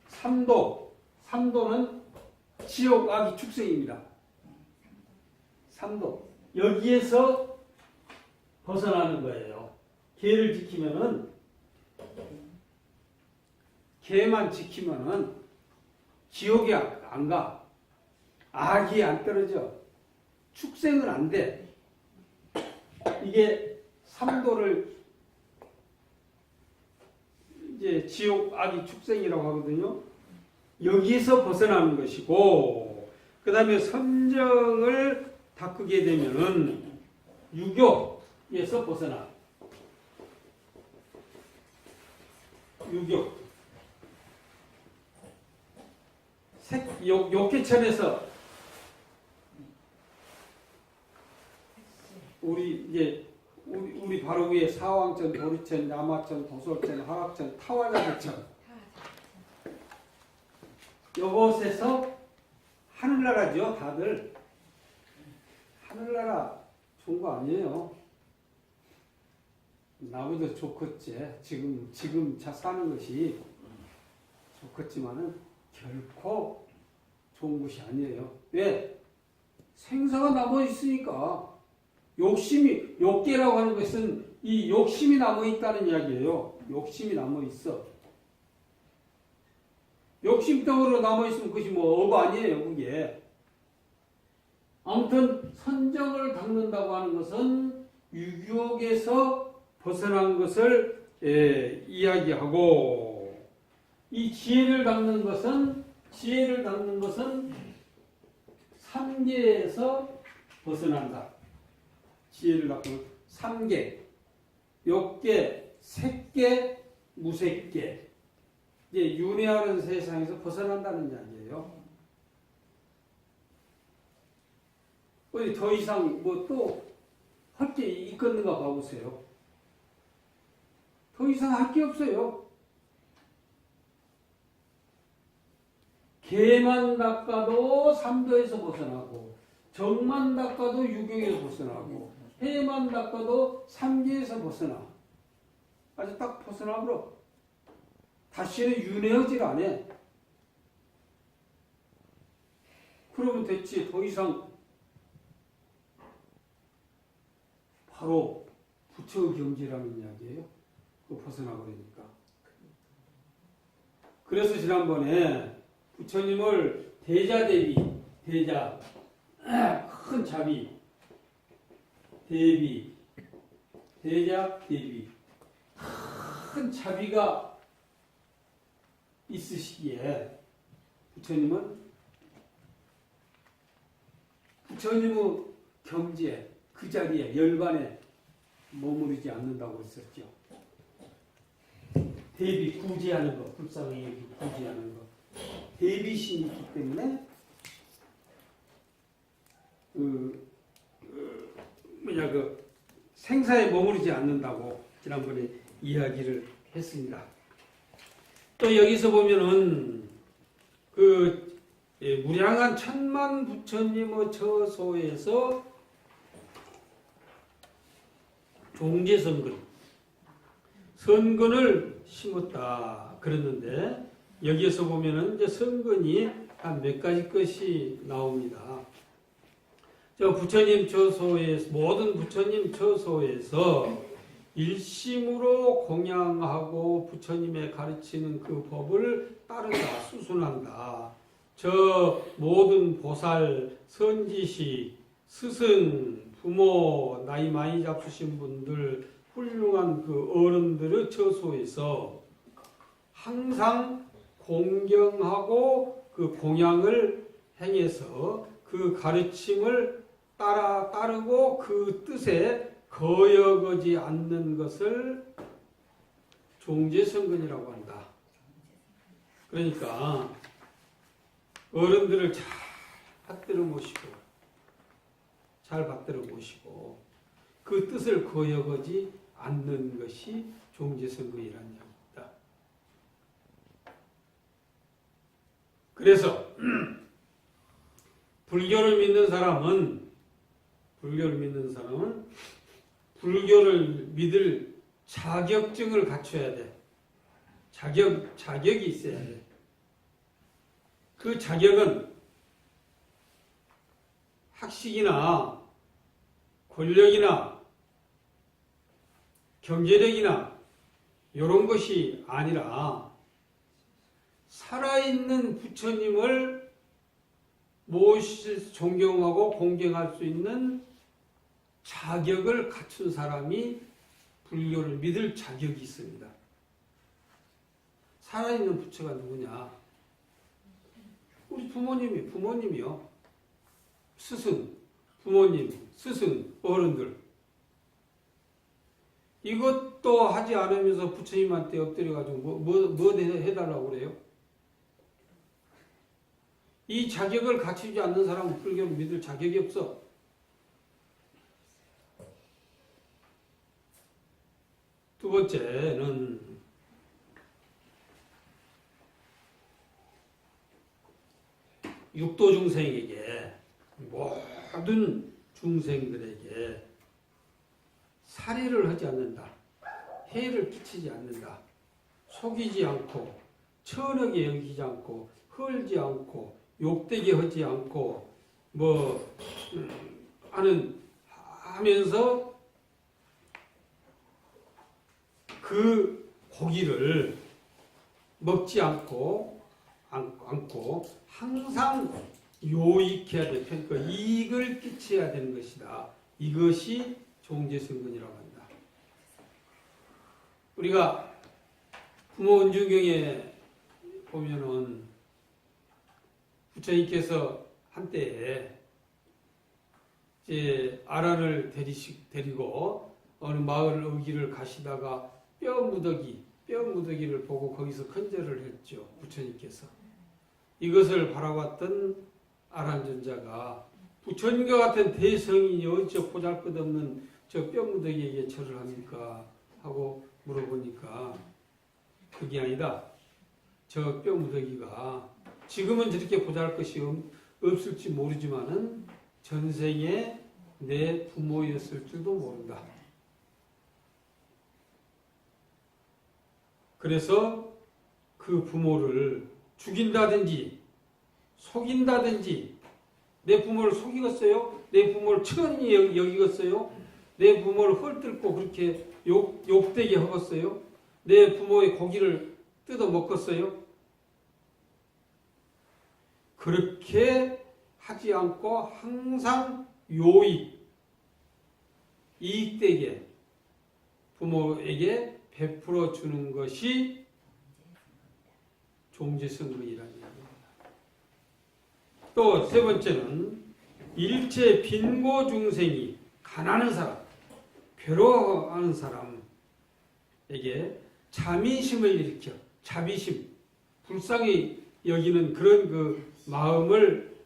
삼도는 지옥 악의 축생입니다. 삼도 여기에서 벗어나는 거예요. 계를 지키면은, 계만 지키면은 지옥에 안 가. 악이 안 떨어져. 축생은 안 돼. 이게 삼도를 이제 지옥 악이 축생이라고 하거든요. 여기에서 벗어나는 것이고, 그 다음에 선정을 닦게 되면은 유교에서 벗어나. 유교. 욕계천에서 우리 바로 위에 사왕천, 도리천, 야마천, 도솔천, 하락천, 타화자대천. 이곳에서 하늘나라죠, 다들. 하늘나라 좋은 거 아니에요. 나보다 좋겠지. 지금 사는 것이 좋겠지만은 결코 좋은 것이 아니에요. 왜? 생사가 남아 있으니까. 욕계라고 하는 것은 이 욕심이 남아 있다는 이야기예요. 욕심이 남아 있어. 욕심 덩어리로 남아 있으면 그것이 업 아니에요, 그게. 아무튼 선정을 닦는다고 하는 것은 유교에서 벗어난 것을 이야기하고, 이 지혜를 닦는 것은 삼계에서 벗어난다. 지혜를 닦는 삼계, 욕계, 색계, 무색계. 이제 윤회하는 세상에서 벗어난다는 이야기예요. 어디 더 이상 또 할 게 있겠는가 봐보세요. 더 이상 할 게 없어요. 개만 닦아도 삼도에서 벗어나고, 정만 닦아도 유경에서 벗어나고, 해만 닦아도 삼계에서 벗어나. 아주 딱 벗어나버려. 다시는 윤회하질 않아. 그러면 됐지. 더 이상 바로 부처 경지라는 이야기예요. 그 벗어나버리니까. 그래서 지난번에 부처님을 대자대비, 대자, 큰 자비, 대비, 대자, 대비, 큰 자비가 있으시기에 부처님은 부처님의 경지에 그 자리에 열반에 머무르지 않는다고 했었죠. 대비 구제하는 거, 불상의 구제하는 거, 대비신이 있기 때문에 그 생사에 머무르지 않는다고 지난번에 이야기를 했습니다. 또 여기서 보면은 그 무량한 천만 부처님의 처소에서 종제선근, 선근을 심었다 그랬는데 여기에서 보면은 이제 선근이 한 몇 가지 것이 나옵니다. 저 부처님 처소에서 모든 부처님 처소에서 일심으로 공양하고 부처님의 가르치는 그 법을 따른다, 수순한다. 저 모든 보살, 선지시, 스승, 부모, 나이 많이 잡수신 분들, 훌륭한 그 어른들의 처소에서 항상 공경하고 그 공양을 행해서 그 가르침을 따르고 그 뜻에 거역하지 않는 것을 종제선근이라고 한다. 그러니까 어른들을 잘 받들어 모시고 그 뜻을 거역하지 않는 것이 종제선근이라는 얘기입니다. 그래서 불교를 믿는 사람은 불교를 믿을 자격증을 갖춰야 돼. 자격이 있어야 돼. 그 자격은 학식이나 권력이나 경제력이나 이런 것이 아니라 살아있는 부처님을 존경하고 공경할 수 있는 자격을 갖춘 사람이 불교를 믿을 자격이 있습니다. 살아있는 부처가 누구냐? 우리 부모님이요. 스승, 부모님, 스승, 어른들. 이것도 하지 않으면서 부처님한테 엎드려가지고 뭐 해달라고 그래요? 이 자격을 갖추지 않는 사람은 불교를 믿을 자격이 없어. 두 번째는 육도 중생에게, 모든 중생들에게 살해를 하지 않는다. 해를 끼치지 않는다. 속이지 않고 천하게 여기지 않고 헐지 않고 욕되게 하지 않고 하면서 그 고기를 먹지 않고 항상 요익해야 돼. 그러니까 이익을 끼쳐야 되는 것이다. 이것이 종제선근이라고 한다. 우리가 부모 은주경에 보면은 부처님께서 한때 이제 아란을 데리고 어느 마을 어기를 가시다가 뼈무더기를 보고 거기서 큰절을 했죠. 부처님께서. 이것을 바라봤던 아란존자가 부처님과 같은 대성인이 어찌 보잘것없는 저 뼈무더기에게 절을 합니까? 하고 물어보니까 그게 아니다. 저 뼈무더기가 지금은 저렇게 보잘것이 없을지 모르지만은 전생에 내 부모였을지도 모른다. 그래서 그 부모를 죽인다든지 속인다든지, 내 부모를 속이겠어요? 내 부모를 천히 여기겠어요? 내 부모를 헐뜯고 그렇게 욕되게 하겠어요? 내 부모의 고기를 뜯어 먹겠어요? 그렇게 하지 않고 항상 요익, 이익되게 부모에게 베풀어 주는 것이 종지성근이라는 얘기입니다. 또 세 번째는 일체 빈고 중생이 가난한 사람, 괴로워하는 사람에게 자비심을 일으켜, 자비심, 불쌍히 여기는 그런 그 마음을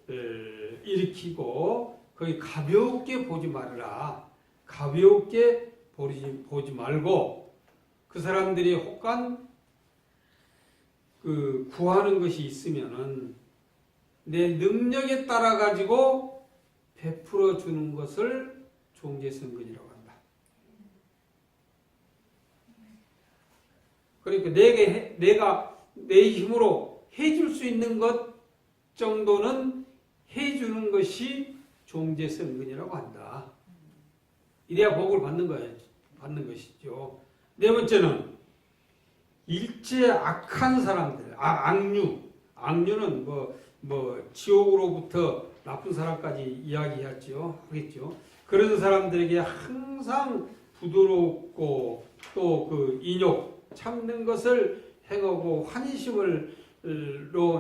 일으키고 거기 가볍게 보지 말아라. 가볍게 보지 말고 그 사람들이 혹간 그 구하는 것이 있으면은 내 능력에 따라 가지고 베풀어 주는 것을 종제성근이라고 한다. 그러니까 내가 내 힘으로 해줄 수 있는 것 정도는 해주는 것이 종제성근이라고 한다. 이래야 복을 받는 것이죠. 네 번째는 일체 악한 사람들, 악류는 지옥으로부터 나쁜 사람까지 하겠죠. 그런 사람들에게 항상 부드럽고 또 그 인욕 참는 것을 행하고 환희심으로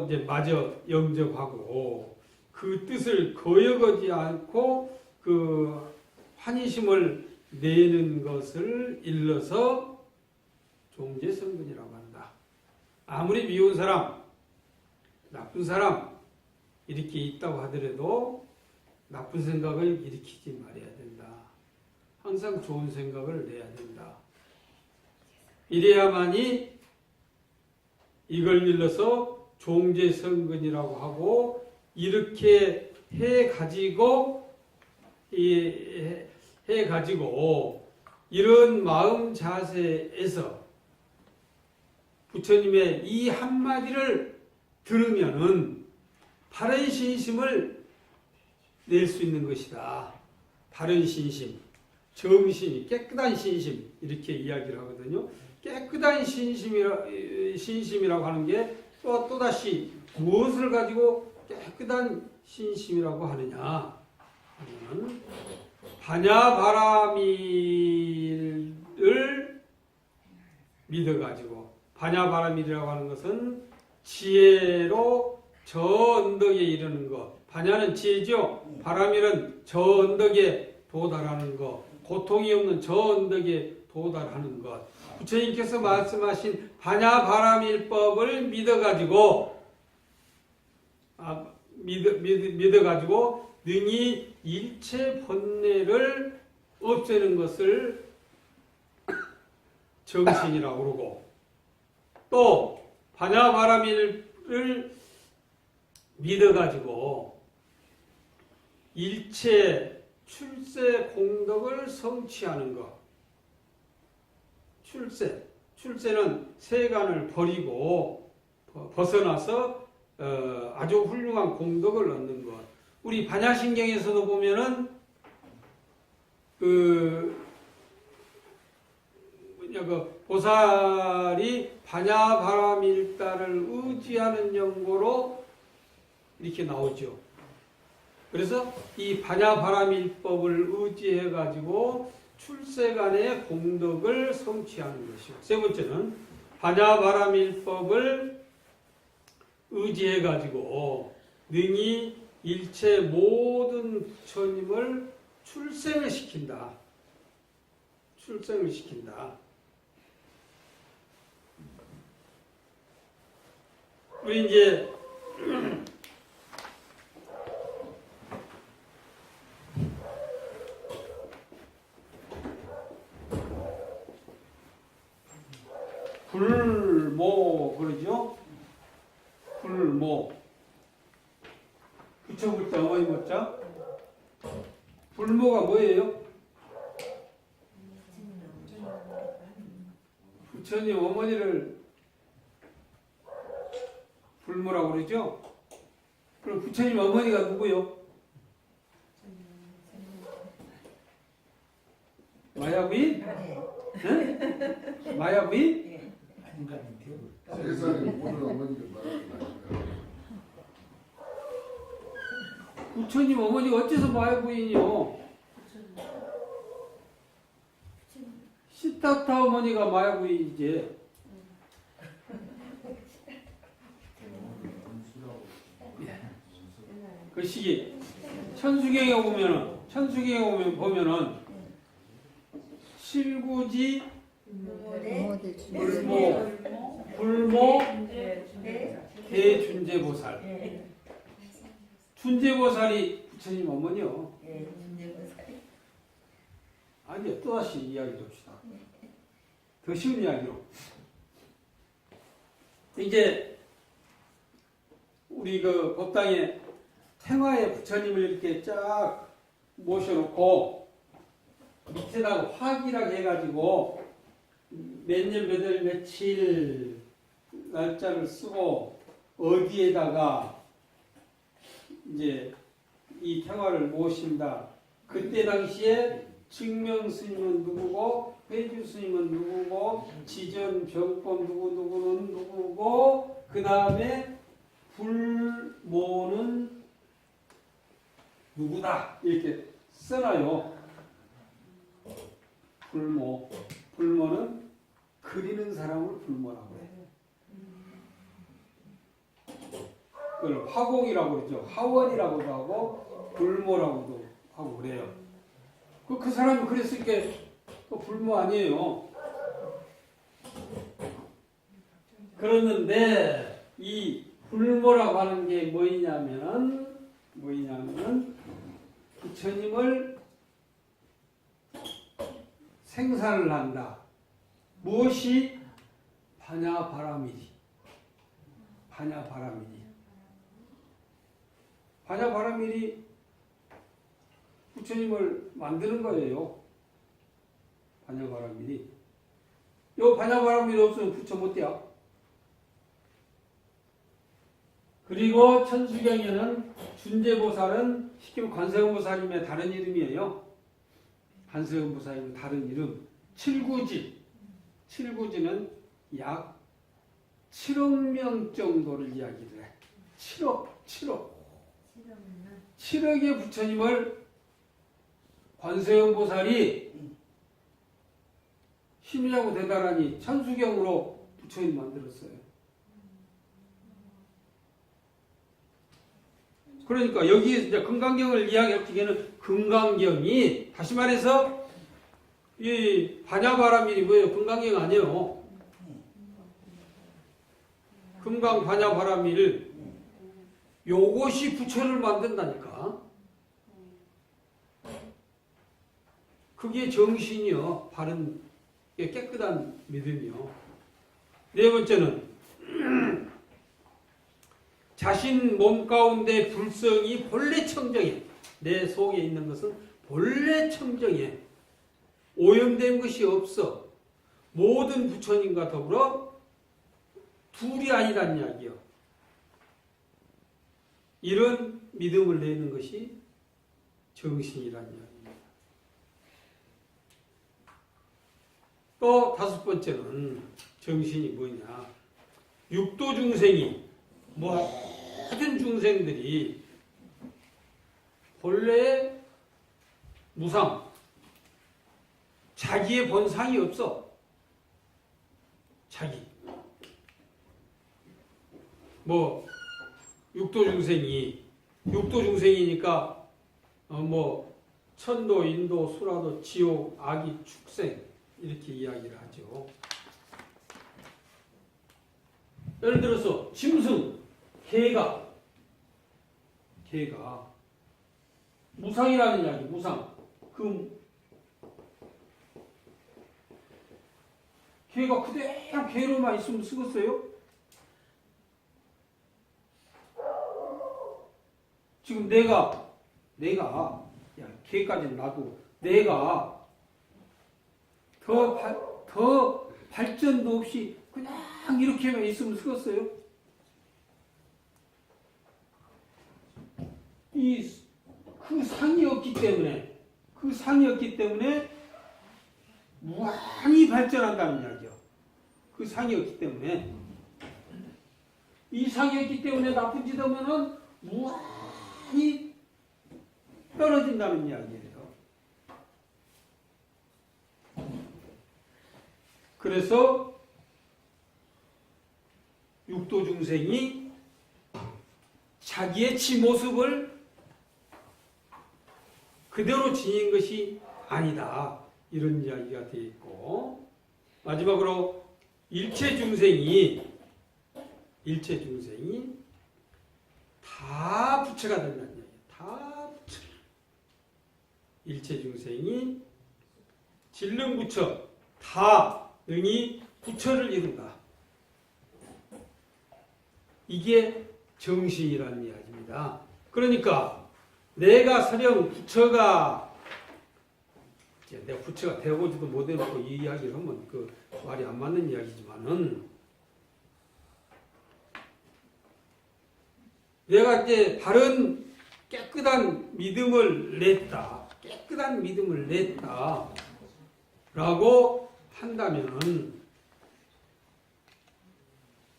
이제 마저 영접하고 그 뜻을 거역하지 않고 그 환희심을 내는 것을 일러서 종제성근이라고 한다. 아무리 미운 사람, 나쁜 사람 이렇게 있다고 하더라도 나쁜 생각을 일으키지 말아야 된다. 항상 좋은 생각을 내야 된다. 이래야만이 이걸 일러서 종제성근이라고 하고 이렇게 해가지고 이런 마음 자세에서 부처님의 이 한마디를 들으면은 바른 신심을 낼 수 있는 것이다. 바른 신심, 정신이 깨끗한 신심 이렇게 이야기를 하거든요. 깨끗한 신심이라고 하는 게 또다시 무엇을 가지고 깨끗한 신심이라고 하느냐 하면 반야바라밀을 믿어가지고, 반야바라밀이라고 하는 것은 지혜로 저 언덕에 이르는 것. 반야는 지혜죠. 바라밀은 저 언덕에 도달하는 것. 고통이 없는 저 언덕에 도달하는 것. 부처님께서 말씀하신 반야바라밀법을 믿어가지고 능히 일체 번뇌를 없애는 것을 정신이라고 그러고, 또 반야바라밀을 믿어가지고 일체 출세 공덕을 성취하는 것. 출세는 세간을 버리고 벗어나서 아주 훌륭한 공덕을 얻는 것. 우리 반야신경에서도 보면은 그 보살이 반야바라밀다를 의지하는 연고로 이렇게 나오죠. 그래서 이 반야바라밀법을 의지해 가지고 출세간의 공덕을 성취하는 것이요. 세 번째는 반야바라밀법을 의지해 가지고 능히 일체 모든 부처님을 출생을 시킨다. 우리 이제 불모 그러죠? 불모. 붙여볼 때 어머니 못자. 불모가 뭐예요? 부처님 어머니를 불모라고 그러죠? 그럼 부처님 어머니가 누구요? 마야부인? 응? 마야부인? 세상에 모든 어머니를 말하는 거야. 부처님 어머니가 어째서 마야부인이요? 시타타 어머니가 마야부인이지. 그 시기 천수경에 보면은 실구지 불모 대준재보살. 준재보살이 부처님 어머니요. 아니요, 또다시 이야기 봅시다. 더 쉬운 이야기로. 이제 우리 그 법당에 태화에 부처님을 이렇게 쫙 모셔놓고 밑에다가 화기라고 해가지고 몇 년 몇 월 며칠 날짜를 쓰고 어디에다가 이제 이 태화를 모신다. 그때 당시에 증명 스님은 누구고 회주 스님은 누구고 지전 병법 누구는 누구고 그 다음에 불모는 누구다 이렇게 써놔요. 불모는 그리는 사람을 불모라고 해요. 그걸 화공이라고 그러죠. 화원이라고도 하고 불모라고도 하고 그래요. 그 사람이 그랬으니까 불모 아니에요. 그랬는데 이 불모라고 하는 게 뭐냐면은 부처님을 생사를 한다. 무엇이 반야바라밀이. 반야바라밀이 부처님을 만드는 거예요. 반야바라밀이. 요 반야바라밀이 없으면 부처 못 돼요. 그리고 천수경에는 준재보살은 시키면 관세음보살님의 다른 이름이에요. 관세음보살님의 다른 이름. 칠구지는 약 7억 명 정도를 이야기를 해. 7억의 부처님을 관세음보살이 힘이라고 대단하니 천수경으로 부처님 만들었어요. 그러니까 여기 이제 금강경을 이야기할 적에는 금강경이 다시 말해서 이 반야바라밀이 뭐예요? 금강경 아니에요. 금강 반야바라밀 요것이 부처를 만든다니까. 그게 정신이요. 바른 깨끗한 믿음이요. 네 번째는 자신 몸 가운데 불성이 본래 청정해. 내 속에 있는 것은 본래 청정해. 오염된 것이 없어. 모든 부처님과 더불어 둘이 아니란 이야기요. 이런 믿음을 내는 것이 정신이란 이야기입니다. 또 다섯 번째는 정신이 뭐냐. 육도 중생이 모든 중생들이 본래 무상, 자기의 본상이 없어. 자기. 육도 중생이니까 천도, 인도, 수라도, 지옥, 악이, 축생 이렇게 이야기를 하죠. 예를 들어서 짐승, 개가 무상이라는 이야기. 무상. 개가 그대로 개로만 있으면 쓰겠어요? 지금 내가 야, 걔까지는 놔두고 내가 더 발전도 없이 그냥 이렇게만 있으면 쓰겠어요? 그 상이 없기 때문에 무한히 발전한다는 이야기요. 그 상이 없기 때문에 이 상이 없기 때문에 나쁜 짓 하면은 무한히 떨어진다는 이야기예요. 그래서 육도 중생이 자기의 지 모습을 그대로 지닌 것이 아니다. 이런 이야기가 되어 있고, 마지막으로 일체 중생이 다 부처가 된다는 이야기예요. 다 부처. 일체 중생이 진능 부처 다 능히 부처를 이룬다. 이게 정신이라는 이야기입니다. 그러니까 내가 설령 부처가 내가 부처가 되고지도 못해놓고 이 이야기를 하면 그 말이 안 맞는 이야기지만은 내가 이제 바른 깨끗한 믿음을 냈다라고 한다면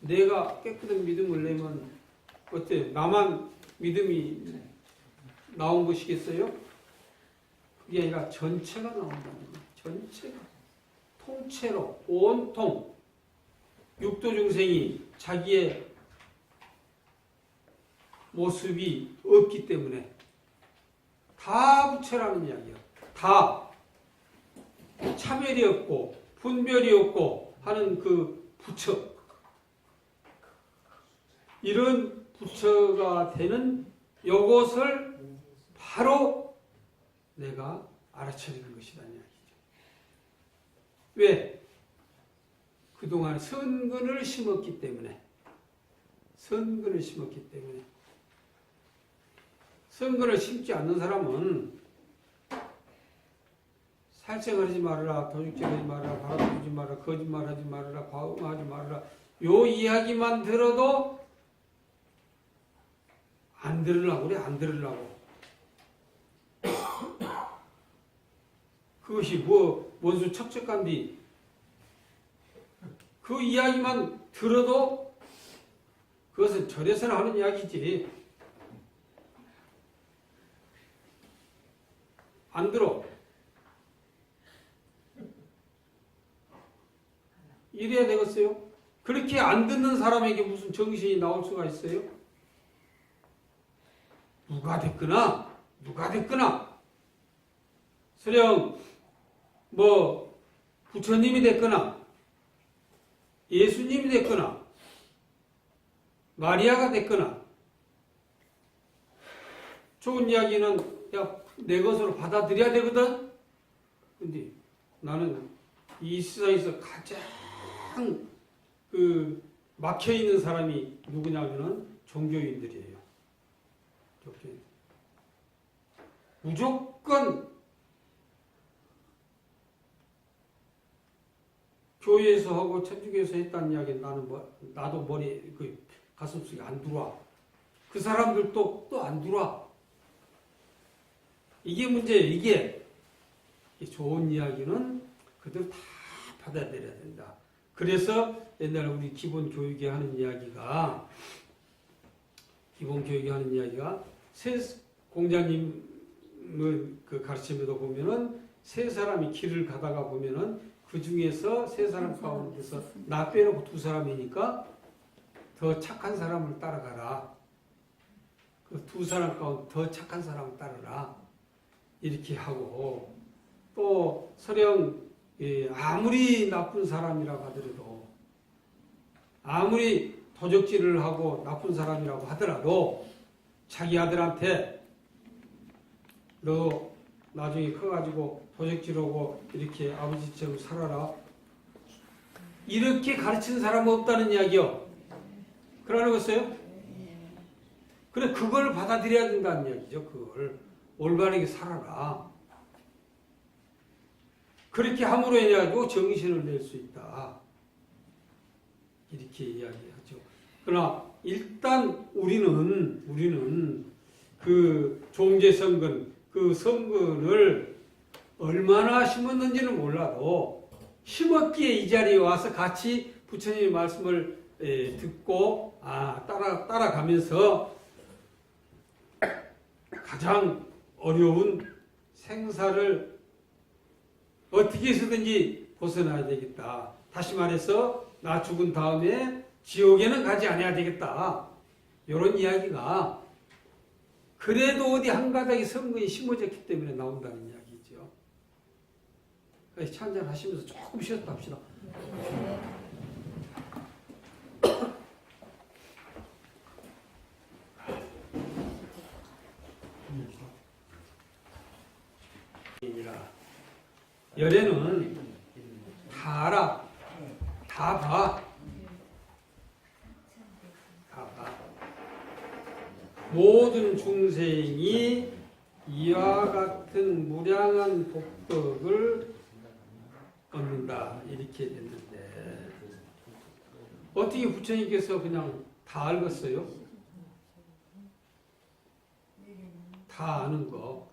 내가 깨끗한 믿음을 내면 어때? 나만 믿음이 나온 것이겠어요? 그게 아니라 전체가 나온다는 거예요. 전체가. 통째로, 온통. 육도 중생이 자기의 모습이 없기 때문에 다 부처라는 이야기예요. 다. 차별이 없고, 분별이 없고 하는 그 부처. 이런 부처가 되는 요것을 바로 내가 알아차리는 것이라는 이야기죠. 왜? 그동안 선근을 심었기 때문에. 선근을 심지 않는 사람은 살생하지 말아라, 도둑질하지 말아라, 바라보지 말아라, 거짓말하지 말아라, 과음하지 말아라. 요 이야기만 들어도 안 들으려고 그래, 안 들으려고. 그것이 뭔수 척척한디. 그 이야기만 들어도 그것은 절에서나 하는 이야기지. 안 들어. 이래야 되겠어요? 그렇게 안 듣는 사람에게 무슨 정신이 나올 수가 있어요? 누가 됐거나 설령 부처님이 됐거나 예수님이 됐거나 마리아가 됐거나 좋은 이야기는 내 것으로 받아들여야 되거든. 근데 나는 이 세상에서 가장 막혀있는 사람이 누구냐면은 종교인들이에요. 무조건 교회에서 하고 천주교에서 했다는 이야기는 나도 머리 가슴속에 안 들어와. 그 사람들도 또 안 들어와. 이게 문제예요. 이게 좋은 이야기는 그들 다 받아들여야 된다. 그래서 옛날에 우리 기본 교육에 하는 이야기가 공자님을 그 가르침에도 보면은 세 사람이 길을 가다가 보면은 그 중에서 세 사람 가운데서 나 빼놓고 두 사람이니까 더 착한 사람을 따라가라. 그 두 사람 가운데 더 착한 사람을 따르라. 이렇게 하고 또 설령 아무리 나쁜 사람이라고 하더라도 아무리 도적질을 하고 나쁜 사람이라고 하더라도 자기 아들한테 너 나중에 커가지고 도적질하고 이렇게 아버지처럼 살아라. 이렇게 가르치는 사람은 없다는 이야기요. 그러는 거였어요? 그래, 그걸 받아들여야 된다는 이야기죠. 그걸 올바르게 살아라. 그렇게 함으로 인해가지고 정신을 낼 수 있다. 이렇게 이야기하죠. 그러나 일단 우리는 그 종제성근, 그 성근을 얼마나 심었는지는 몰라도 심었기에 이 자리에 와서 같이 부처님의 말씀을 듣고 따라가면서 가장 어려운 생사를 어떻게 해서든지 벗어나야 되겠다. 다시 말해서 나 죽은 다음에 지옥에는 가지 않아야 되겠다. 이런 이야기가 그래도 어디 한 가닥이 성근이 심어졌기 때문에 나온다는 이야기죠. 그래서 찬잔 하시면서 조금 쉬었다 합시다. 열애는 다 알아. 다 봐. 다 봐. 모든 중생이 이와 같은 무량한 복덕을 얻는다. 이렇게 됐는데 어떻게 부처님께서 그냥 다 알겠어요? 다 아는 거.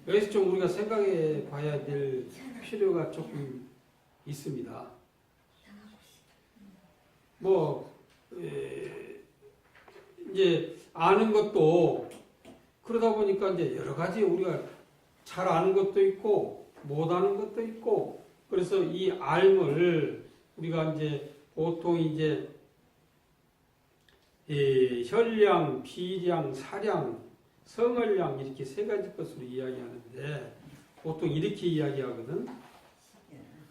여기서 좀 우리가 생각해 봐야 될 필요가 조금 있습니다. 이제 아는 것도 그러다 보니까 이제 여러 가지 우리가 잘 아는 것도 있고 못 아는 것도 있고 그래서 이 알을 우리가 이제 보통 이제 혈량, 비량, 사량, 성을량 이렇게 세 가지 것으로 이야기하는데 보통 이렇게 이야기하거든.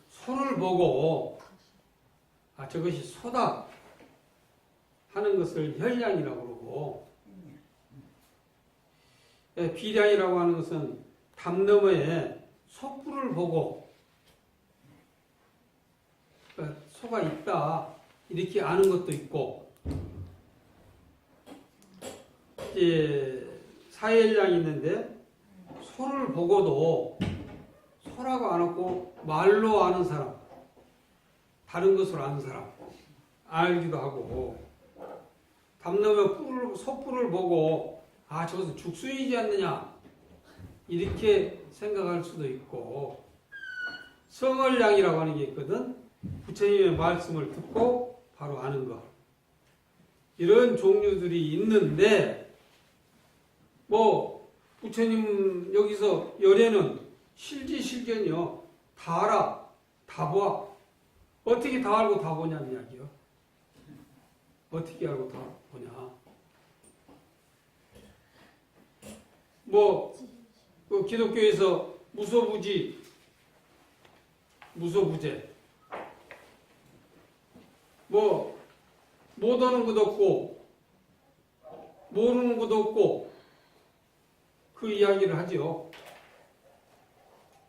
소를 보고 저것이 소다 하는 것을 혈량이라고 그러고 비량이라고 하는 것은 담 너머에 속부를 보고 소가 있다 이렇게 아는 것도 있고 이제 사혈량이 있는데 소를 보고도 소라고 안 하고 말로 아는 사람 다른 것으로 아는 사람 알기도 하고 담너면 속불을 보고 저것은 죽순이지 않느냐 이렇게 생각할 수도 있고 성월량이라고 하는 게 있거든. 부처님의 말씀을 듣고 바로 아는 것 이런 종류들이 있는데 부처님 여기서 열애는 실지실견이요. 다 알아. 다 봐. 어떻게 다 알고 다 보냐는 이야기요. 어떻게 알고 다 보냐. 그 기독교에서 무소부지, 무소부재. 못하는 것도 없고, 모르는 것도 없고, 그 이야기를 하죠.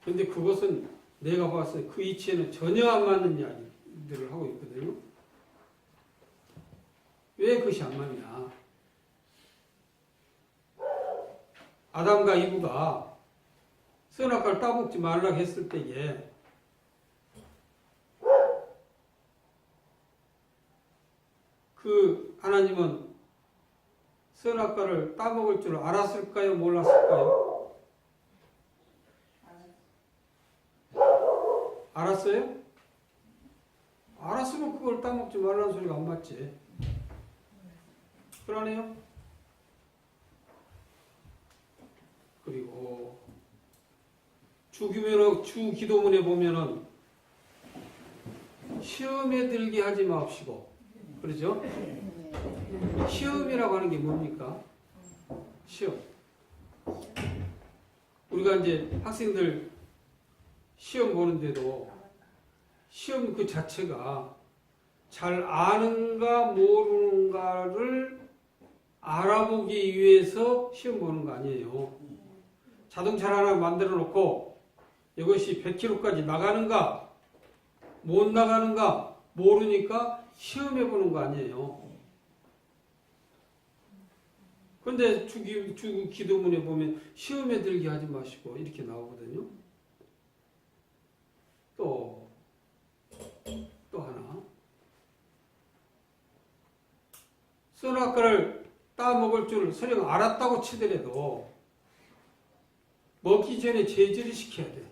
그런데 그것은 내가 봤을 때 그 이치에는 전혀 안 맞는 이야기들을 하고 있거든요. 왜 그것이 안 맞냐? 아담과 이브가 선악과를 따먹지 말라고 했을 때에 그 하나님은 선악과를 따먹을 줄 알았을까요? 몰랐을까요? 알았어요? 알았으면 그걸 따먹지 말라는 소리가 안 맞지. 그러네요. 그리고 주기도문에 보면은 시험에 들게 하지 마옵시고, 그러죠? 시험이라고 하는 게 뭡니까? 시험. 우리가 이제 학생들 시험 보는데도 시험 그 자체가 잘 아는가 모르는가를 알아보기 위해서 시험 보는 거 아니에요. 자동차를 하나 만들어 놓고 이것이 100km까지 나가는가 못 나가는가 모르니까 시험해 보는 거 아니에요. 그런데 주 기도문에 보면 시험에 들게 하지 마시고 이렇게 나오거든요. 또 하나. 선악과를 따먹을 줄 설령 알았다고 치더라도 먹기 전에 제지를 시켜야 돼.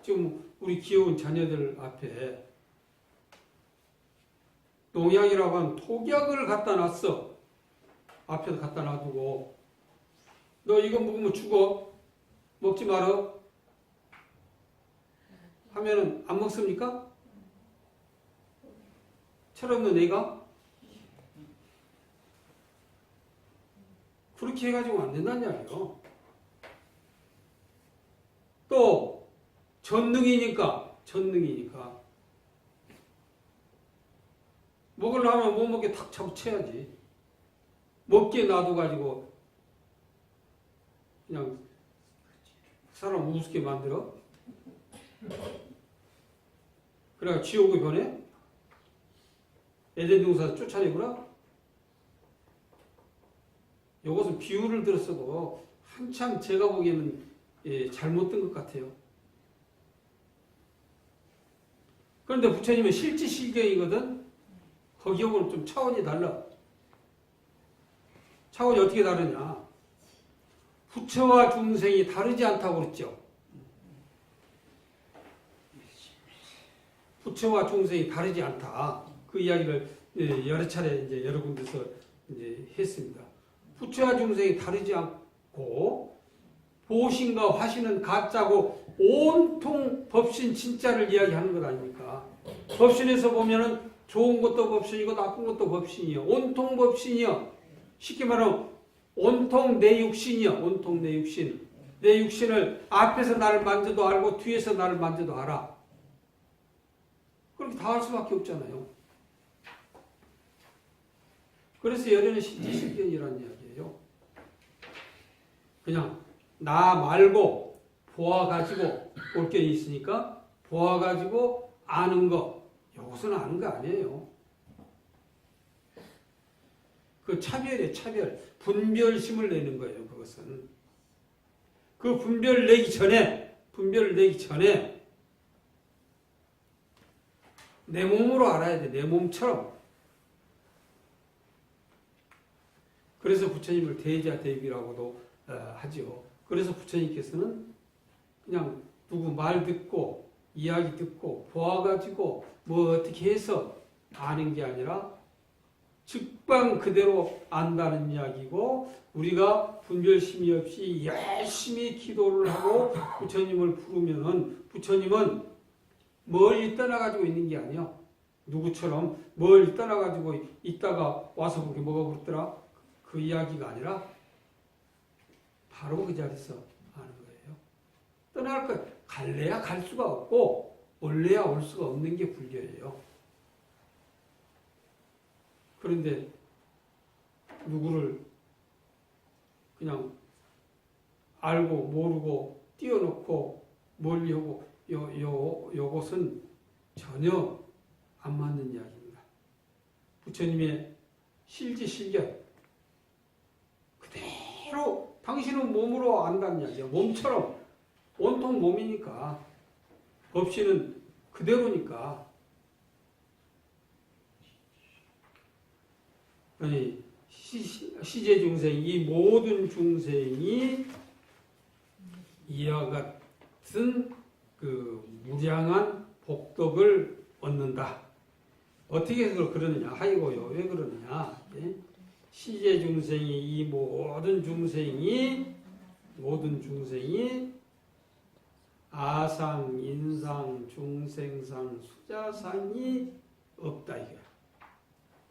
지금 우리 귀여운 자녀들 앞에 농약이라고 하는 독약을 갖다 놨어. 앞에서 갖다 놔두고 너 이거 먹으면 죽어. 먹지 말어. 하면은 안 먹습니까? 철없는 애가? 그렇게 해가지고 안 된다는 이야기요. 또 전능이니까 먹으려면 못 먹게 탁 잡쳐야지. 먹게 놔둬가지고 그냥 사람 우습게 만들어? 그래가 지옥의 변해? 에덴 동산에서 쫓아내구나? 이것은 비유를 들었어도 한참 제가 보기에는 잘못된 것 같아요. 그런데 부처님은 실지실경이거든? 거기하고는 좀 차원이 달라. 차원이 어떻게 다르냐? 부처와 중생이 다르지 않다고 그랬죠. 부처와 중생이 다르지 않다. 그 이야기를 여러 차례 이제 여러 군데서 이제 했습니다. 부처와 중생이 다르지 않고 보신과 화신은 가짜고 온통 법신 진짜를 이야기하는 것 아닙니까? 법신에서 보면은 좋은 것도 법신이고 나쁜 것도 법신이요. 온통 법신이요. 쉽게 말하면 온통 내 육신이요. 온통 내 육신. 내 육신을 앞에서 나를 만져도 알고 뒤에서 나를 만져도 알아. 그렇게 다 할 수밖에 없잖아요. 그래서 열애는 실지실견이라는 이야기예요. 그냥 나 말고 보아가지고 올견이 있으니까 보아가지고 아는 거. 이것은 아는 거 아니에요. 그 차별이에요. 차별. 분별심을 내는 거예요. 그것은. 그 분별을 내기 전에 내 몸으로 알아야 돼. 내 몸처럼. 그래서 부처님을 대자대비라고도 하죠. 그래서 부처님께서는 그냥 누구 말 듣고 이야기 듣고 보아가지고 뭐 어떻게 해서 아는 게 아니라 즉방 그대로 안다는 이야기고 우리가 분별심이 없이 열심히 기도를 하고 부처님을 부르면은 부처님은 멀리 떠나가지고 있는 게 아니야. 누구처럼 멀리 떠나가지고 있다가 와서 그렇게 뭐가 그랬더라? 그 이야기가 아니라 바로 그 자리에서 하는 거예요. 떠날 것, 갈래야 갈 수가 없고 올래야 올 수가 없는 게 불교예요. 그런데 누구를 그냥 알고 모르고 띄워놓고 멀리하고 요것은 전혀 안 맞는 이야기입니다. 부처님의 실지실견 그대로 당신은 몸으로 안다는 이야기죠. 몸처럼 온통 몸이니까 법신은 그대로니까 아니 시제 중생 이 모든 중생이 이와 같은 그 무량한 복덕을 얻는다. 어떻게 해서 그러느냐? 하이고요. 왜 그러느냐? 예? 시제 중생이 이 모든 중생이 아상, 인상, 중생상, 수자상이 없다 이거야.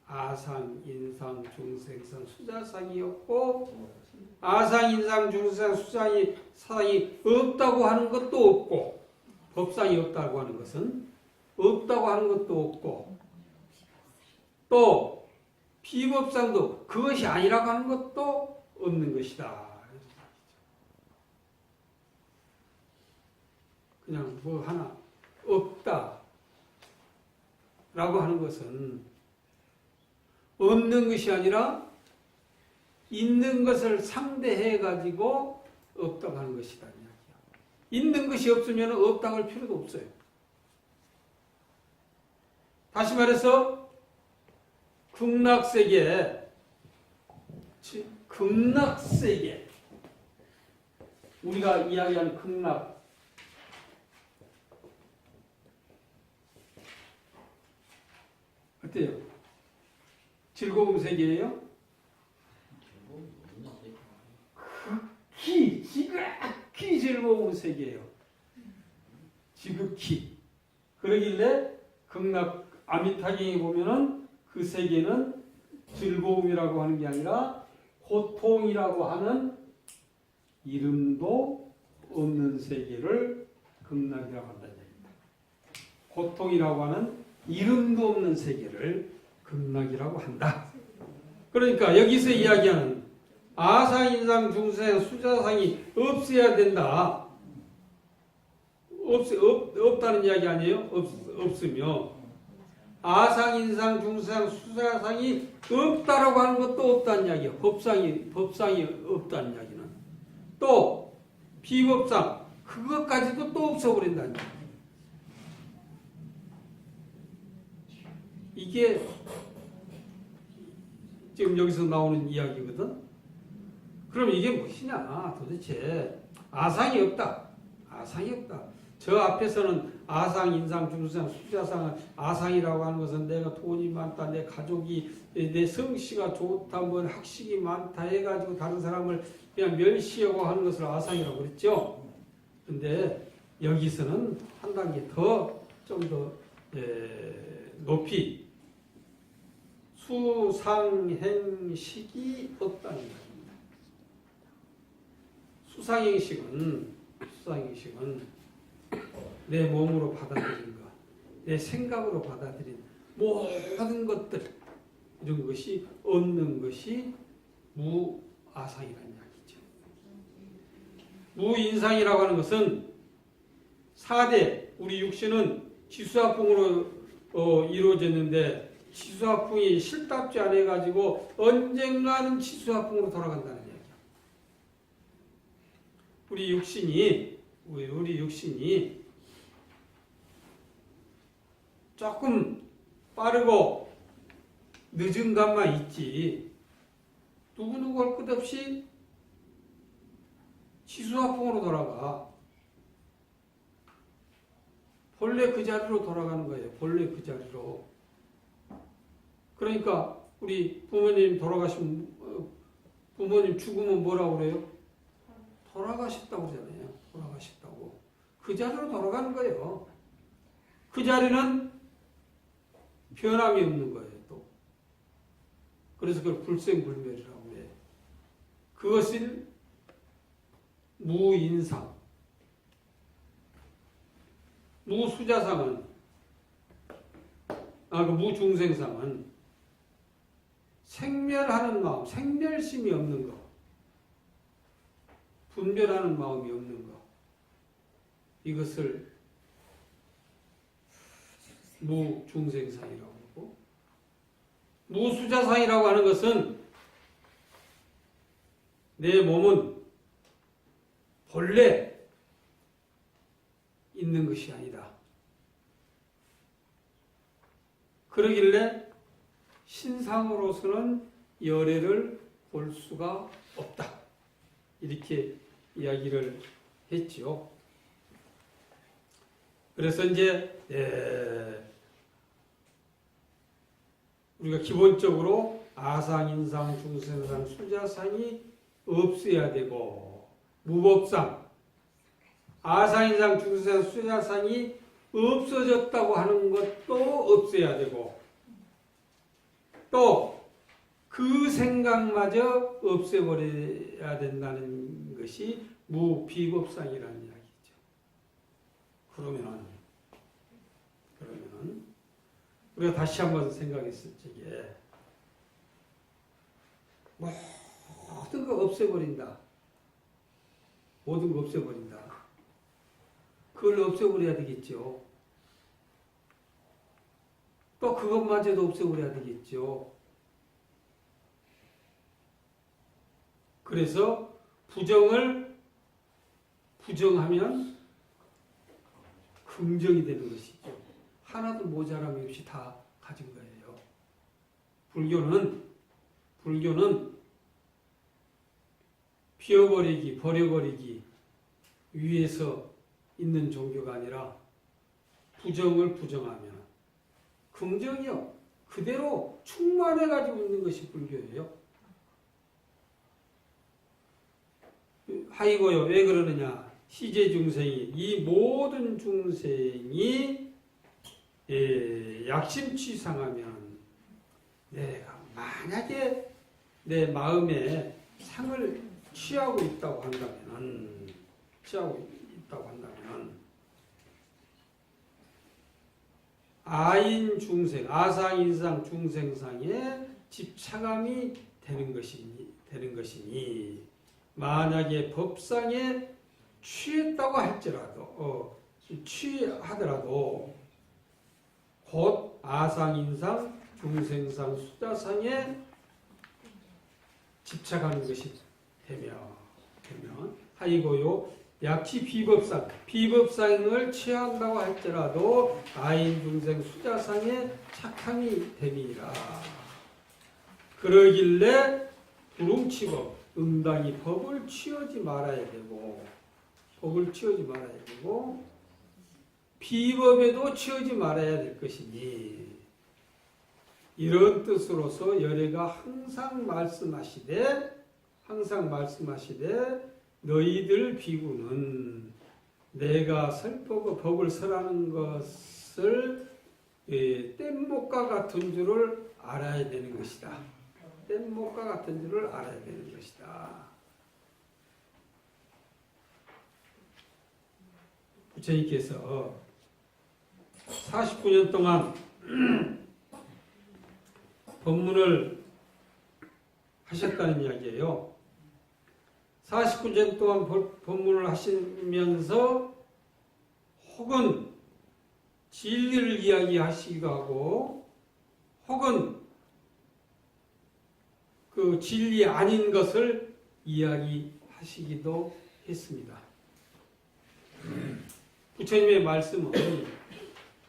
아상, 인상, 중생상, 수자상이 없고 아상, 인상, 중생상, 수자상이 없다고 하는 것도 없고 법상이 없다고 하는 것은 없다고 하는 것도 없고 또 비법상도 그것이 아니라고 하는 것도 없는 것이다. 그냥 뭐 하나 없다 라고 하는 것은 없는 것이 아니라 있는 것을 상대해 가지고 없다고 하는 것이다 이야기야. 있는 것이 없으면 없다고 할 필요도 없어요. 다시 말해서 극락세계, 극락세계, 우리가 이야기하는 극락, 어때요? 즐거운 세계예요? 지극히 즐거운 세계예요. 지극히. 그러길래 극락 아미타경에 보면은 그 세계는 즐거움이라고 하는 게 아니라 고통이라고 하는 이름도 없는 세계를 극락이라고 한다는 얘기입니다. 고통이라고 하는 이름도 없는 세계를 극락이라고 한다. 그러니까 여기서 이야기하는 아상, 인상, 중생, 수자상이 없어야 된다. 없다는 이야기 아니에요? 없으며 아상, 인상, 중상, 수자상이 없다라고 하는 것도 없다는 이야기예요. 법상이 없다는 이야기는. 또 비법상 그것까지도 또 없어버린다는 이야기. 이게 지금 여기서 나오는 이야기거든. 그럼 이게 무엇이냐? 도대체 아상이 없다. 아상이 없다. 저 앞에서는 아상, 인상, 중상, 수자상은 아상이라고 하는 것은 내가 돈이 많다, 내 가족이, 내 성씨가 좋다, 뭐 학식이 많다 해가지고 다른 사람을 그냥 멸시하고 하는 것을 아상이라고 그랬죠. 근데 여기서는 한 단계 더, 좀 더 높이 수상행식이 없다는 겁니다. 수상행식은 내 몸으로 받아들인 것, 내 생각으로 받아들인 모든 것들, 이런 것이 없는 것이 무아상이라는 이야기죠. 무인상이라고 하는 것은 4대, 우리 육신은 지수화풍으로 이루어졌는데 지수화풍이 실답지 않아 가지고 언젠가는 지수화풍으로 돌아간다는 이야기야. 우리 육신이 조금 빠르고 늦은 감만 있지 누구누구 할 것 없이 지수화풍으로 돌아가. 본래 그 자리로 돌아가는 거예요. 본래 그 자리로. 그러니까 우리 부모님 돌아가시면 부모님 죽으면 뭐라고 그래요? 돌아가셨다고 그러잖아요. 돌아가셨다고. 그 자리로 돌아가는 거예요. 그 자리는 변함이 없는 거예요. 또. 그래서 그걸 불생불멸이라고 그래요. 그것을 무인상, 무수자상은, 그 무중생상은 생멸하는 마음, 생멸심이 없는 것, 분별하는 마음이 없는 것, 이것을 무중생상이라고 하고, 무수자상이라고 하는 것은 내 몸은 본래 있는 것이 아니다. 그러길래 신상으로서는 열애를 볼 수가 없다. 이렇게 이야기를 했죠. 그래서 이제 우리가 기본적으로 아상, 인상, 중생상, 수자상이 없어야 되고 무법상 아상, 인상, 중생상, 수자상이 없어졌다고 하는 것도 없어야 되고 또 그 생각마저 없애버려야 된다는 것이 무비법상이라는 이야기죠. 그러면은 우리가 다시 한번 생각했을 적에 모든 거 없애버린다. 모든 거 없애버린다. 그걸 없애버려야 되겠죠. 또 그것마저도 없애버려야 되겠죠. 그래서 부정을 부정하면 긍정이 되는 것이죠. 하나도 모자람이 없이 다 가진 거예요. 불교는 피워버리기, 버려버리기 위해서 있는 종교가 아니라 부정을 부정하면 긍정이요. 그대로 충만해가지고 있는 것이 불교예요. 하이고요. 왜 그러느냐. 시제 중생이, 이 모든 중생이 약심취상하면 내가 만약에 내 마음에 상을 취하고 있다고 한다면 아인 중생, 아상인상 중생상에 집착함이 되는 것이니 만약에 법상에 취했다고 할지라도 취하더라도 곧 아상인상 중생상 수자상에 집착하는 것이 되면 하이고요. 약치 비법상을 취한다고 할지라도 아인 중생 수자상에 착함이 됨이라. 그러길래 두lum치법 응당히 법을 취하지 말아야 되고 비법에도 취하지 말아야 될 것이니 이런 뜻으로서 열애가 항상 말씀하시되 너희들 비구는 내가 법을 설하는 것을 뗏목과 같은 줄을 알아야 되는 것이다. 뗏목과 같은 줄을 알아야 되는 것이다. 부처님께서 49년 동안 법문을 하셨다는 이야기예요. 49년 동안 법문을 하시면서 혹은 진리를 이야기하시기도 하고 혹은 그 진리 아닌 것을 이야기하시기도 했습니다. 부처님의 말씀은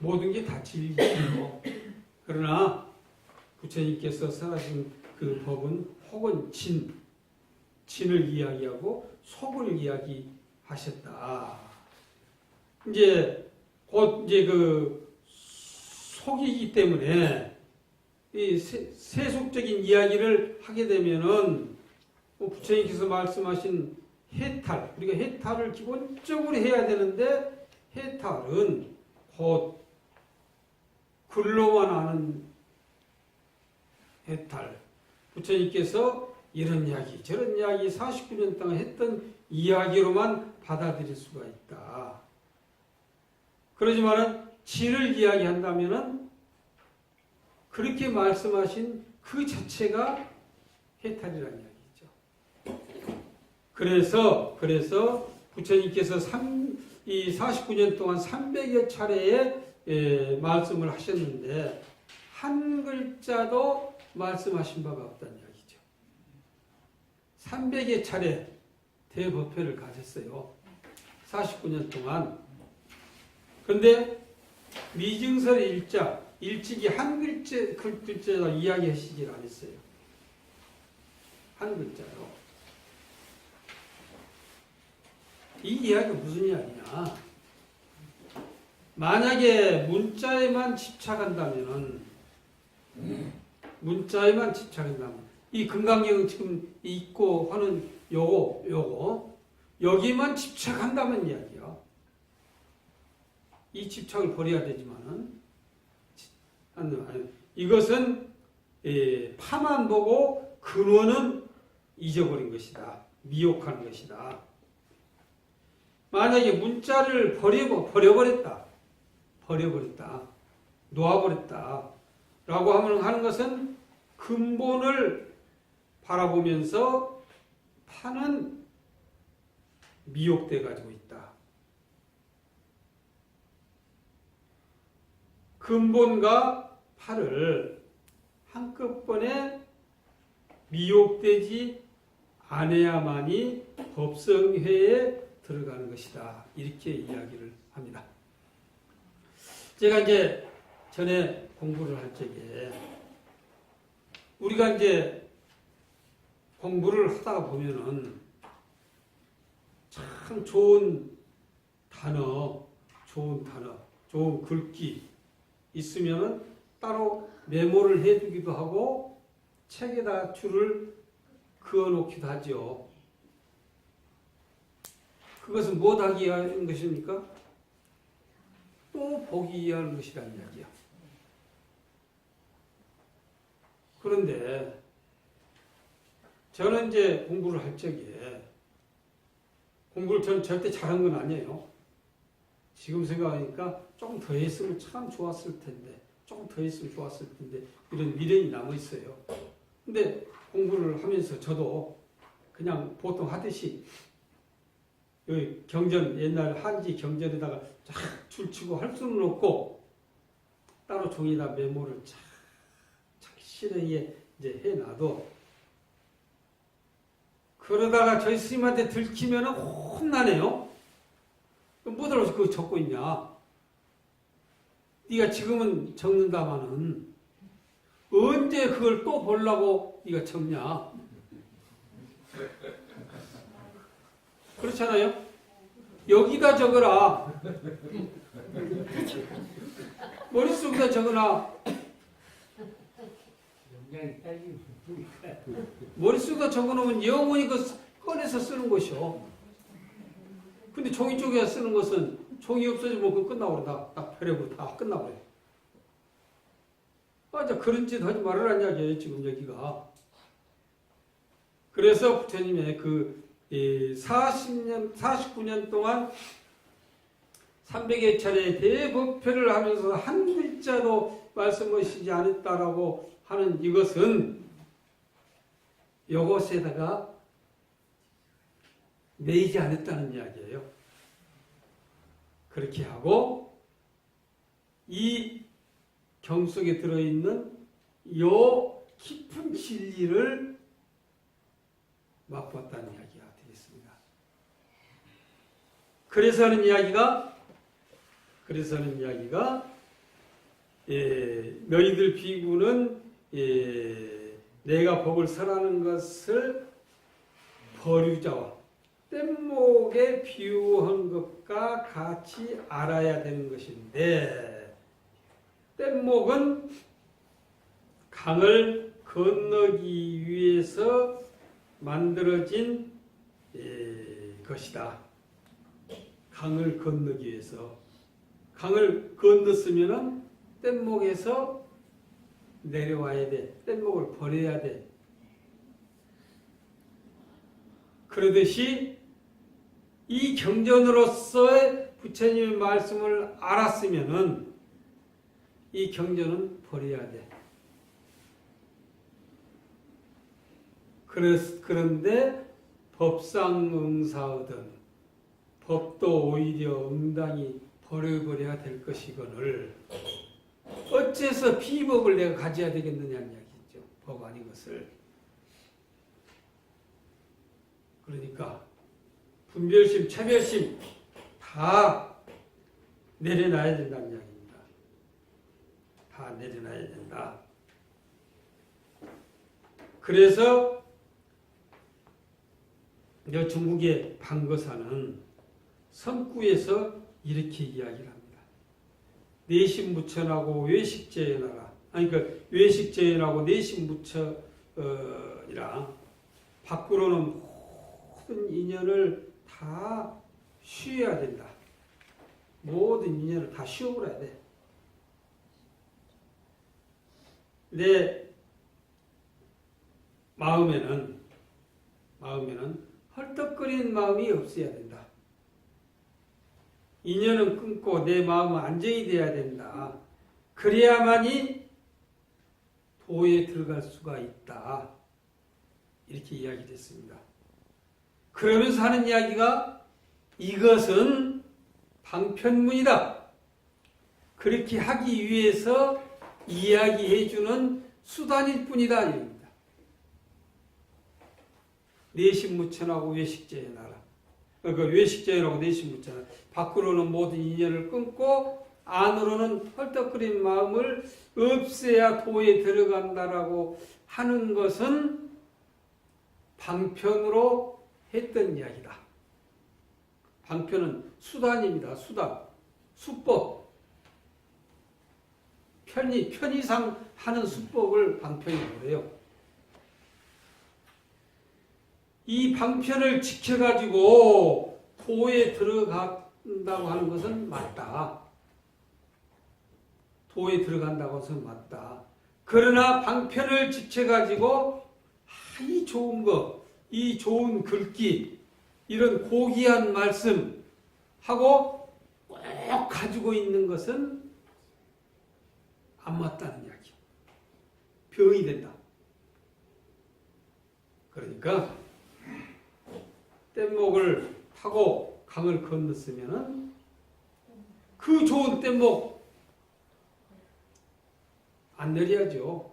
모든 게 다 진리예요. 그러나 부처님께서 설하신 그 법은 혹은 진을 이야기하고 속을 이야기하셨다. 이제 곧 그 속이기 때문에 이 세속적인 이야기를 하게 되면은 부처님께서 말씀하신 해탈, 우리가 해탈을 기본적으로 해야 되는데 해탈은 곧 글로만 아는 해탈. 부처님께서 이런 이야기, 저런 이야기 49년 동안 했던 이야기로만 받아들일 수가 있다. 그러지만은 진을 이야기한다면은 그렇게 말씀하신 그 자체가 해탈이라는 이야기죠. 그래서 부처님께서 이 49년 동안 300여 차례의 말씀을 하셨는데 한 글자도 말씀하신 바가 없다는 이야기죠. 300여 차례 대법회를 가졌어요. 49년 동안. 그런데 미증설 일찍이 한 글자로 이야기하시질 않았어요. 한 글자로. 이 이야기가 무슨 이야기냐? 만약에 문자에만 집착한다면 이 금강경 지금 있고 하는 요거 여기만 집착한다면 이야기야. 이 집착을 버려야 되지만은 이것은 파만 보고 근원은 잊어버린 것이다. 미혹하는 것이다. 만약에 문자를 버려버렸다. 놓아버렸다. 라고 하는 것은 근본을 바라보면서 파는 미혹돼 가지고 있다. 근본과 파를 한꺼번에 미혹되지 안해야만이 법성회에 들어가는 것이다. 이렇게 이야기를 합니다. 제가 이제 전에 공부를 할 적에 우리가 이제 공부를 하다가 보면은 참 좋은 단어, 좋은 글귀 있으면은 따로 메모를 해두기도 하고 책에다 줄을 그어놓기도 하죠. 그것은 무엇하기 위한 것입니까? 또 보기 위한 것이라는 이야기야. 그런데 저는 이제 공부를 할 적에 공부를 저는 절대 잘한 건 아니에요. 지금 생각하니까 조금 더 했으면 참 좋았을 텐데, 조금 더 했으면 좋았을 텐데 이런 미련이 남아 있어요. 근데 공부를 하면서 저도 그냥 보통 하듯이 여기 경전, 옛날 한지 경전에다가 쫙 줄치고 할 수는 없고 따로 종이다 메모를 착실하게 이제 해놔도 그러다가 저희 스님한테 들키면 혼나네요. 뭐더러 그거 적고 있냐? 네가 지금은 적는다마는 언제 그걸 또 보려고 네가 적냐? 그렇잖아요? 여기다 적어라. 머릿속에다 적어라. 머릿속에다 적어놓으면 영원히 그 꺼내서 쓰는 것이요. 근데 종이 쪽에다 쓰는 것은 종이 없어지면 그거 끝나버려. 딱 펴려고 다 끝나버려. 맞아. 그런 짓 하지 말으란 이야기예요. 지금 여기가. 그래서 부처님의 그 49년 동안 300여 차례 대법회를 하면서 한 글자도 말씀하시지 않았다라고 하는 이것은 이것에다가 매이지 않았다는 이야기예요. 그렇게 하고 이 경 속에 들어있는 요 깊은 진리를 맛보았다는 이야기가 되겠습니다. 그래서 하는 이야기가 너희들 비구는 내가 법을 설하는 것을 버류자와 뗏목에 비유한 것과 같이 알아야 되는 것인데 뗏목은 강을 건너기 위해서 만들어진 것이다. 강을 건너기 위해서. 강을 건넜으면 뗏목에서 내려와야 돼. 뗏목을 버려야 돼. 그러듯이 이 경전으로서의 부처님의 말씀을 알았으면은 이 경전은 버려야 돼. 그런데 법상응사하던 법도 오히려 응당히 버려버려야 될 것이거늘 어째서 비법을 내가 가져야 되겠느냐는 이야기죠. 법 아닌 것을. 그러니까 분별심, 차별심 다 내려놔야 된다는 이야기입니다. 다 내려놔야 된다. 그래서 중국의 방거사는 선구에서 이렇게 이야기를 합니다. 내심무천하고 외식재연하라. 아니 그 외식재연하고 내심무천이랑 밖으로는 모든 인연을 다 쉬어야 된다. 모든 인연을 다 쉬어버려야 돼. 내 마음에는 헐떡거리는 마음이 없어야 된다. 인연은 끊고 내 마음은 안정이 돼야 된다. 그래야만이 도에 들어갈 수가 있다. 이렇게 이야기됐습니다. 그러면서 하는 이야기가 이것은 방편문이다. 그렇게 하기 위해서 이야기해주는 수단일 뿐이다. 이겁니다. 내신무천하고 외식제의 나라. 그러니까 외식제라고 내신무천. 밖으로는 모든 인연을 끊고 안으로는 헐떡거린 마음을 없애야 도에 들어간다라고 하는 것은 방편으로 했던 이야기다. 방편은 수단입니다. 수단. 수법. 편의상 하는 수법을 방편이라고 해요. 이 방편을 지켜가지고 도에 들어간다고 하는 것은 맞다. 도에 들어간다고 해서 맞다. 그러나 방편을 지켜가지고 이 좋은 거, 이 좋은 글귀, 이런 고귀한 말씀 하고 꼭 가지고 있는 것은 안 맞다는 이야기야. 병이 된다. 그러니까 뗏목을 타고 강을 건넜으면은 그 좋은 뗏목 안 내려야죠.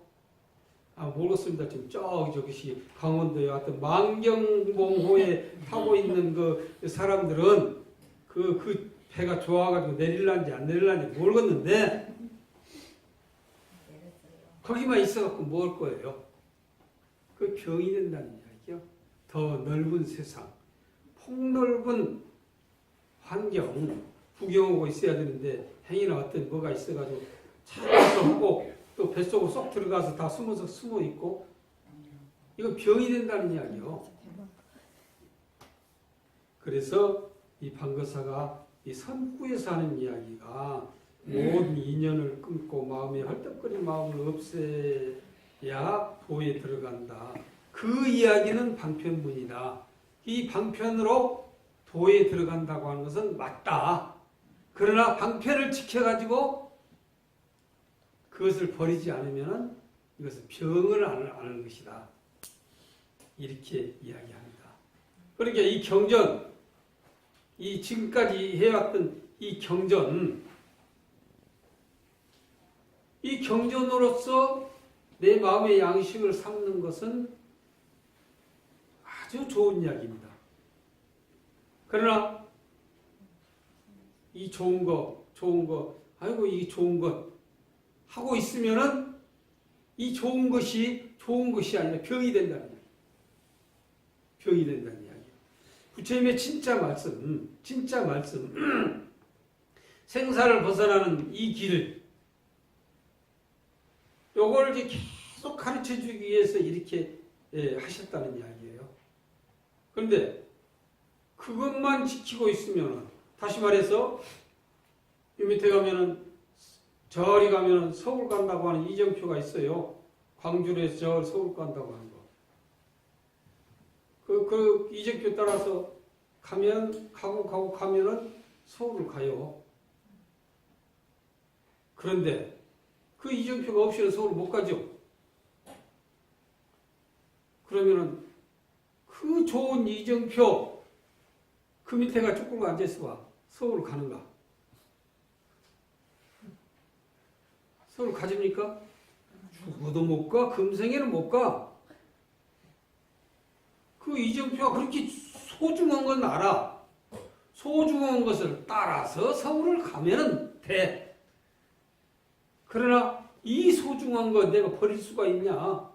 모르겠습니다. 지금 저기 강원도에 왔던 만경봉호에 타고 있는 그 사람들은 그 배가 좋아가지고 내릴란지 안 내릴란지 모르겠는데 거기만 있어갖고 뭐 할 거예요? 그 병이 된다는 이야기요. 더 넓은 세상, 폭넓은 환경 구경하고 있어야 되는데 행이나 어떤 뭐가 있어가지고 찾아서 하고 또 뱃속으로 쏙 들어가서 다 숨어 있고 이거 병이 된다는 이야기요. 그래서 이 방거사가 이 선구에서 하는 이야기가 모든 인연을 끊고 마음에 헐떡거린 마음을 없애야 도에 들어간다. 그 이야기는 방편문이다. 이 방편으로 도에 들어간다고 하는 것은 맞다. 그러나 방편을 지켜가지고 그것을 버리지 않으면 이것은 병을 앓는 것이다. 이렇게 이야기합니다. 그러니까 이 경전, 이 지금까지 해왔던 이 경전으로서 내 마음의 양식을 삼는 것은 아주 좋은 이야기입니다. 그러나 이 좋은 거, 아이고 이 좋은 것 하고 있으면은 이 좋은 것이 아니라 병이 된다는 이야기. 병이 된다는 이야기. 부처님의 진짜 말씀, 생사를 벗어나는 이 길, 요걸 이제 계속 가르쳐 주기 위해서 이렇게 하셨다는 이야기예요. 그런데 그것만 지키고 있으면, 다시 말해서 이 밑에 가면은 저리 가면은 서울 간다고 하는 이정표가 있어요. 광주에서 서울 간다고 하는 거. 그 이정표 따라서 가고 가면은 서울을 가요. 그런데 그 이정표가 없이는 서울 못 가죠. 그러면은 그 좋은 이정표 그 밑에가 쭈꾸고 앉아있어 봐. 서울 가는가? 서울 가집니까? 죽어도 못 가? 금생에는 못 가. 그 이정표가 그렇게 소중한 건 알아. 소중한 것을 따라서 서울을 가면 돼. 그러나 이 소중한 거 내가 버릴 수가 있냐?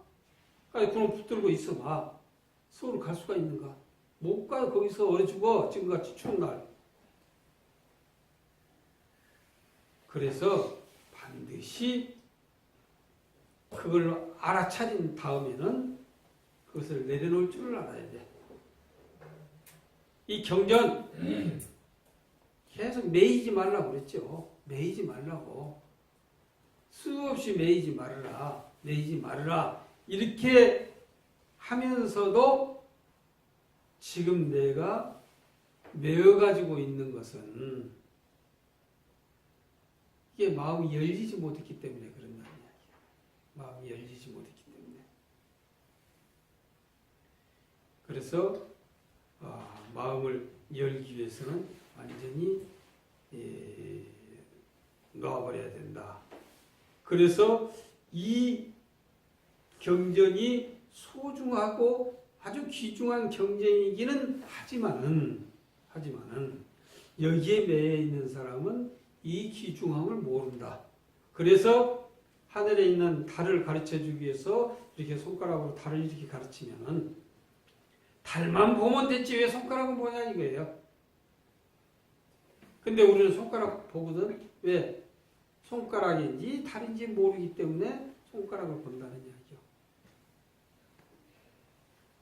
아니, 그럼 붙들고 있어 봐. 서울 갈 수가 있는가? 못 가. 거기서 얼어 죽어. 지금같이 추운 날. 그래서 반드시 그걸 알아차린 다음에는 그것을 내려놓을 줄을 알아야 돼. 이 경전 계속 매이지 말라고 그랬죠. 매이지 말라고. 수없이 매이지 말으라. 이렇게 하면서도 지금 내가 메어가지고 있는 것은 이게 마음이 열리지 못했기 때문에 그런다는 이야기야. 마음이 열리지 못했기 때문에. 그래서 마음을 열기 위해서는 완전히 놓아버려야 된다. 그래서 이 경전이 소중하고 아주 귀중한 경쟁이기는 하지만은 여기에 매여 있는 사람은 이 귀중함을 모른다. 그래서 하늘에 있는 달을 가르쳐 주기 위해서 이렇게 손가락으로 달을 이렇게 가르치면은 달만 보면 됐지 왜 손가락은 보냐 이거예요. 근데 우리는 손가락 보거든. 왜? 손가락인지 달인지 모르기 때문에 손가락을 본다는 이야기요.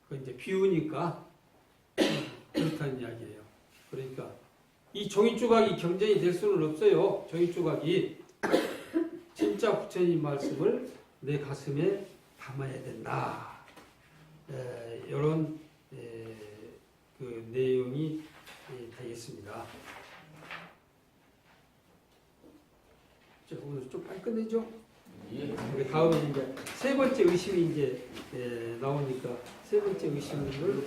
그 이제 비우니까 그렇다는 이야기예요. 그러니까 이 종이 조각이 경쟁이 될 수는 없어요. 종이 조각이 진짜 부처님 말씀을 내 가슴에 담아야 된다. 이런 그 내용이 되겠습니다. 자, 오늘 좀 빨리 끝내죠. 예. 다음에 이제 세 번째 의심이 이제 나오니까 세 번째 의심을